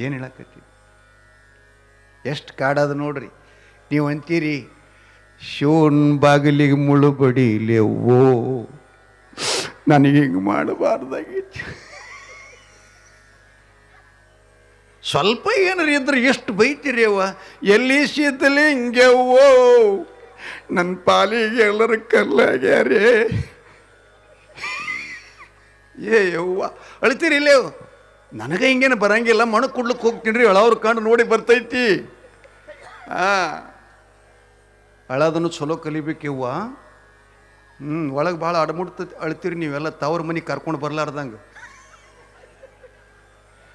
ಏನು ಹೇಳಕತ್ತೀವಿ? ಎಷ್ಟು ಕಾಡದ ನೋಡ್ರಿ. ನೀವು ಅಂತೀರಿ ಶಿವನ್ ಬಾಗಿಲಿಗೆ ಮುಳ್ಳು ಬಡಿಲೇವೋ, ನನಗೆ ಹಿಂಗೆ ಮಾಡಬಾರ್ದಾಗಿತ್ತು. ಸ್ವಲ್ಪ ಏನಾರ ಇದ್ರೆ ಎಷ್ಟು ಬೈತೀರಿ ಅವ್ವ. ಎಲ್ಲಿ ಸಿದ್ದಲಿ ಹಿಂಗೆವೋ, ನನ್ನ ಪಾಲಿಗೆ ಎಲ್ಲರ ಕಲ್ಲಾಗ್ಯಾರೇ. ಯವ್ವ ಅಳ್ತೀರಿ ಇಲ್ಲೇವು? ನನಗೆ ಹಿಂಗೇನು ಬರಂಗಿಲ್ಲ, ಮಣ್ಣು ಕುಡ್ಲಿಕ್ಕೆ ಹೋಗ್ತೀನಿ ರೀ, ಅಳವ್ರ ಕಂಡು ನೋಡಿ ಬರ್ತೈತಿ. ಅಳೋದನ್ನು ಚಲೋ ಕಲಿಬೇಕಿವ್ವ. ಒಳಗೆ ಭಾಳ ಅಡಮುಡ್ತೈತಿ. ಅಳ್ತೀರಿ ನೀವೆಲ್ಲ ತವ್ರ ಮನೆಗೆ ಕರ್ಕೊಂಡು ಬರ್ಲಾರ್ದಂಗೆ.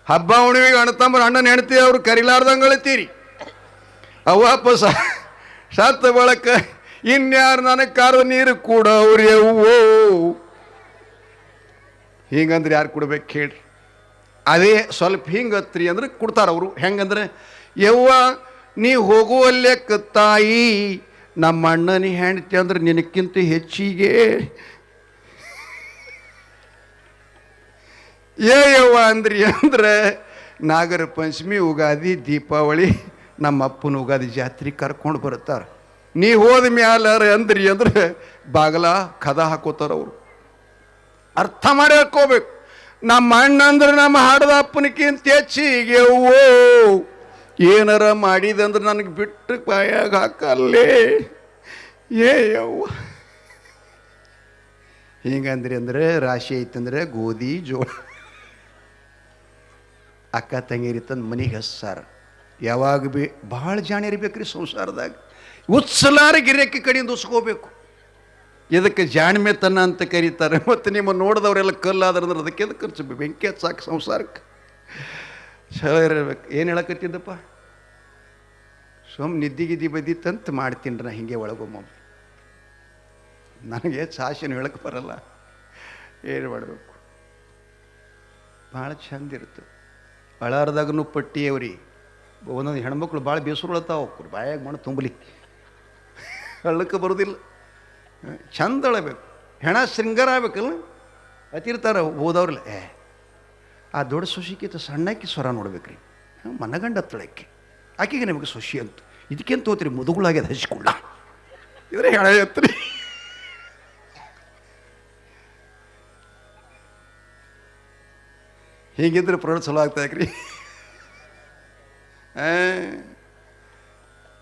ಹಬ್ಬ ಹುಣ್ಣಿಮೆಗೆ ಅಣ್ಣತಂಬರು ಅಣ್ಣನ ಹೆಣ್ತಿ ಅವ್ರು ಕರಿಲಾರ್ದಂಗೆ ಅಳ್ತೀರಿ. ಅವ್ವಪ್ಪ ಸತ್ತ ಬಳಕ ಇನ್ಯಾರು ನನಗೆ ಕಾರು ನೀರು ಕೂಡ ಅವ್ರಿ ಅವ್ವೋ. ಹಿಂಗಂದ್ರೆ ಯಾರು ಕೊಡ್ಬೇಕು ಹೇಳ್ರಿ? ಅದೇ ಸ್ವಲ್ಪ ಹಿಂಗತ್ರಿ ಅಂದ್ರೆ ಕೊಡ್ತಾರ ಅವರು. ಹೆಂಗಂದ್ರೆ, ಯವ್ವ ನೀ ಹೋಗುವಲ್ಲೆಕ್ಕ ತಾಯಿ, ನಮ್ಮ ಅಣ್ಣನ ಹೆಂಡತಿ ಅಂದ್ರೆ ನಿನಕ್ಕಿಂತ ಹೆಚ್ಚಿಗೆ ಯವ್ವ ಅಂದ್ರಿ ಅಂದ್ರೆ ನಾಗರ ಪಂಚಮಿ, ಉಗಾದಿ, ದೀಪಾವಳಿ, ನಮ್ಮ ಅಪ್ಪನ ಉಗಾದಿ ಜಾತ್ರೆ ಕರ್ಕೊಂಡು ಬರ್ತಾರೆ. ನೀ ಹೋದ ಮ್ಯಾಲ ಅಂದ್ರಿ ಅಂದ್ರೆ ಬಾಗಲ ಕದ ಹಾಕೋತಾರ ಅವರು. ಅರ್ಥ ಮಾಡಿ ಹಾಕೋಬೇಕು. ನಮ್ಮ ಅಣ್ಣ ಅಂದ್ರೆ ನಮ್ಮ ಹಾಡದ ಅಪ್ಪನಕ್ಕಿಂತ ಹೆಚ್ಚಿಗೆ ಓ ಏನಾರ ಮಾಡಿದಂದ್ರೆ ನನಗೆ ಬಿಟ್ಟು ಬಾಯಾಗ ಹಾಕಲ್ಲೇ ಯವ್ವ. ಹಿಂಗಂದ್ರಿ ಅಂದ್ರೆ ರಾಶಿ ಐತಂದ್ರೆ ಗೋಧಿ ಜೋಳ ಅಕ್ಕ ತಂಗಿರಿ ತಂದು ಮನೆಗೆ ಹಸ್ಸಾರ. ಯಾವಾಗ ಭಾಳ ಜಾಣ ಇರ್ಬೇಕ್ರಿ ಸಂಸಾರದಾಗ. ಉತ್ಸಲಾರ ಗಿರಕ್ಕೆ ಕಡೆಯಿಂದ ಉಸ್ಕೋಬೇಕು. ಇದಕ್ಕೆ ಜಾಣ್ಮೆತನ ಅಂತ ಕರೀತಾರೆ. ಮತ್ತು ನಿಮ್ಮ ನೋಡಿದವರೆಲ್ಲ ಕಲ್ಲಾದ್ರೆ ಅದಕ್ಕೆ ಎದಕ್ಕೆ ಖರ್ಚು? ಬೆಂಕಿ ಸಾಕು ಸಂಸಾರಕ್ಕೆ. ಚಲೋ ಇರಬೇಕು. ಏನು ಹೇಳಕತ್ತಿದ್ದಪ್ಪ? ನಿದ್ದಿಗಿದ್ದಿ ಬದ್ದಿತ್ತಂತ ಮಾಡ್ತೀನಿ ನಾ ಹಿಂಗೆ ಒಳಗೊಮ್ಮ. ನನಗೆ ಸಾಸಿನ ಹೇಳಕ್ಕೆ ಬರಲ್ಲ, ಏನು ಮಾಡಬೇಕು. ಭಾಳ ಚಂದ ಇರುತ್ತೆ. ಅಳಾರ್ದಾಗನು ಪಟ್ಟಿ ಅವ್ರಿ ಒಂದೊಂದು ಹೆಣ್ಮಕ್ಳು ಭಾಳ ಬೇಸರೊಳತಾವ ಹೋಗ್ರು ಬಾಯಾಗ ಮಣ್ಣು ತುಂಬಲಿ, ಹಳ್ಳಕ್ಕೆ ಬರೋದಿಲ್ಲ. ಚಂದ ಅಳಬೇಕು, ಹೆಣ ಶೃಂಗಾರ ಆಗ್ಬೇಕಲ್ಲ. ಅತಿರ್ತಾರೆ ಹೋದವ್ರಲ್ಲ, ಆ ದೊಡ್ಡ ಸೊಸಿಕಿಂತ ಸಣ್ಣಕ್ಕೆ ಸ್ವರ ನೋಡ್ಬೇಕ್ರಿ, ಮನಗಂಡ ಹತ್ತಳಕ್ಕೆ ಆಕೆಗೆ ನಿಮಗೆ ಸೊಸಿ ಅಂತ. ಇದಕ್ಕೇನು ತೋತ್ರಿ ಮುದುಗುಳಾಗ್ಯದ ಹಚ್ಕೊಳ್ಳ ಇದ್ರೆ ಹೆಣ ಎತ್ತರಿ. ಹೀಗಿದ್ರೆ ಪ್ರಾಡಕ್ಟ್ ಚಲೋ ಆಗ್ತಾಯಕ್ರಿ.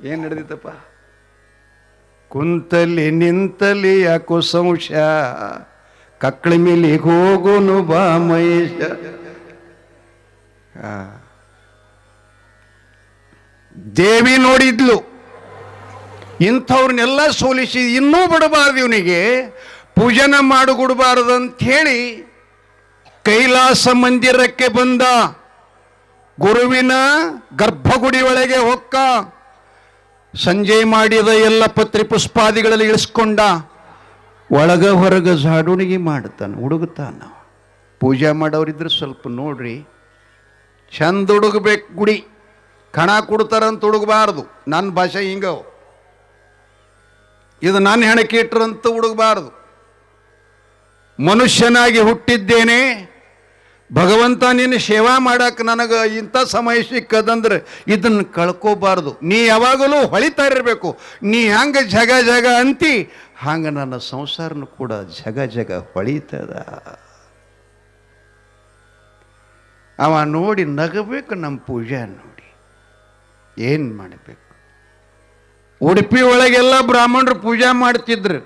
ಏನು ನಡೆದಿತ್ತಪ್ಪ? ಕುಂತಲ್ಲಿ ನಿಂತಲ್ಲಿ ಯಾಕೋ ಸಂಶಯ, ಕಕ್ಕಳ ಮೇಲೆ ಹೋಗೋನು ಬಾ ಮಹೇಶ. ದೇವಿ ನೋಡಿದ್ಲು, ಇಂಥವ್ರನ್ನೆಲ್ಲ ಸೋಲಿಸಿ ಇನ್ನೂ ಬಿಡಬಾರ್ದು, ಇವನಿಗೆ ಪೂಜನ ಮಾಡಿಕೊಡಬಾರದು ಅಂಥೇಳಿ ಕೈಲಾಸ ಮಂದಿರಕ್ಕೆ ಬಂದ. ಗುರುವಿನ ಗರ್ಭಗುಡಿ ಒಳಗೆ ಹೊಕ್ಕ, ಸಂಜೆ ಮಾಡಿದ ಎಲ್ಲ ಪತ್ರಿ ಪುಷ್ಪಾದಿಗಳಲ್ಲಿ ಇಳಿಸ್ಕೊಂಡ. ಒಳಗ ಹೊರಗ ಜಾಡುಣಿಗೆ ಮಾಡ್ತಾನೆ, ಹುಡುಗುತ್ತಾನ. ಪೂಜೆ ಮಾಡೋರಿದ್ರೆ ಸ್ವಲ್ಪ ನೋಡ್ರಿ, ಚಂದ ಹುಡುಗಬೇಕು. ಗುಡಿ ಕಣ ಕೊಡ್ತಾರಂತ ಹುಡುಗಬಾರ್ದು. ನನ್ನ ಭಾಷೆ ಹಿಂಗವು, ಇದು ನನ್ನ ಹೆಣಕ್ಕೆ ಇಟ್ರಂತ ಹುಡುಗಬಾರ್ದು. ಮನುಷ್ಯನಾಗಿ ಹುಟ್ಟಿದ್ದೇನೆ, ಭಗವಂತ ನಿನ್ನ ಸೇವಾ ಮಾಡಕ್ಕೆ ನನಗೆ ಇಂಥ ಸಮಯ ಸಿಕ್ಕದಂದ್ರೆ ಇದನ್ನು ಕಳ್ಕೋಬಾರ್ದು. ನೀ ಯಾವಾಗಲೂ ಹೊಳಿತಾ ಇರಬೇಕು. ನೀ ಹಂಗೆ ಜಗ ಜಗ ಅಂತಿ, ಹಂಗೆ ನನ್ನ ಸಂಸಾರನು ಕೂಡ ಜಗ ಜಗ ಹೊಳಿತದ. ಅವ ನೋಡಿ ನಗಬೇಕು. ನಮ್ಮ ಪೂಜೆ ನೋಡಿ ಏನು ಮಾಡಬೇಕು? ಉಡುಪಿ ಒಳಗೆಲ್ಲ ಬ್ರಾಹ್ಮಣರು ಪೂಜೆ ಮಾಡ್ತಿದ್ರು.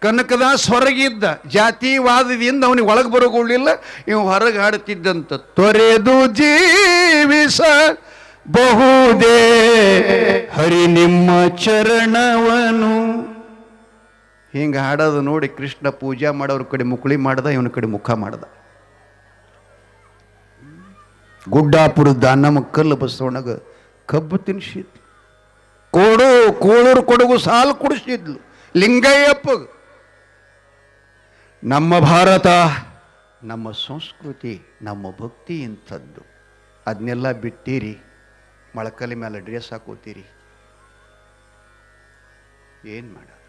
ಕನಕದಾಸ್ ಹೊರಗಿದ್ದ, ಜಾತಿವಾದದಿಂದ ಅವನಿಗೆ ಒಳಗೆ ಬರೋಗೊಳ್ಳಿಲ್ಲ. ಇವ ಹೊರಗೆ ಹಾಡುತ್ತಿದ್ದಂತ, ತೊರೆದು ಜೀವಿಸ ಬಹುದೇ ಹರಿ ನಿಮ್ಮ ಚರಣವನು. ಹಿಂಗೆ ಹಾಡೋದು ನೋಡಿ ಕೃಷ್ಣ ಪೂಜೆ ಮಾಡೋರ ಕಡೆ ಮುಕುಳಿ ಮಾಡ್ದ, ಇವನ ಕಡೆ ಮುಖ ಮಾಡ್ದ. ಗುಡ್ಡಾಪುರದ ನಮ್ಮ ಕಲ್ಲು ಬಸವಣ್ಣಗ ಕಬ್ಬು ತಿನ್ಸಿದ್ಲು, ಕೋಳೂರು ಕೊಡಗು ಸಾಲು ಕುಡಿಸಿದ್ಲು ಲಿಂಗಯ್ಯಪ್ಪ. ನಮ್ಮ ಭಾರತ, ನಮ್ಮ ಸಂಸ್ಕೃತಿ, ನಮ್ಮ ಭಕ್ತಿ ಇಂಥದ್ದು. ಅದನ್ನೆಲ್ಲ ಬಿಟ್ಟಿರಿ, ಮೊಳಕಲಿ ಮೇಲೆ ಡ್ರೆಸ್ ಹಾಕೋತೀರಿ, ಏನು ಮಾಡೋದು?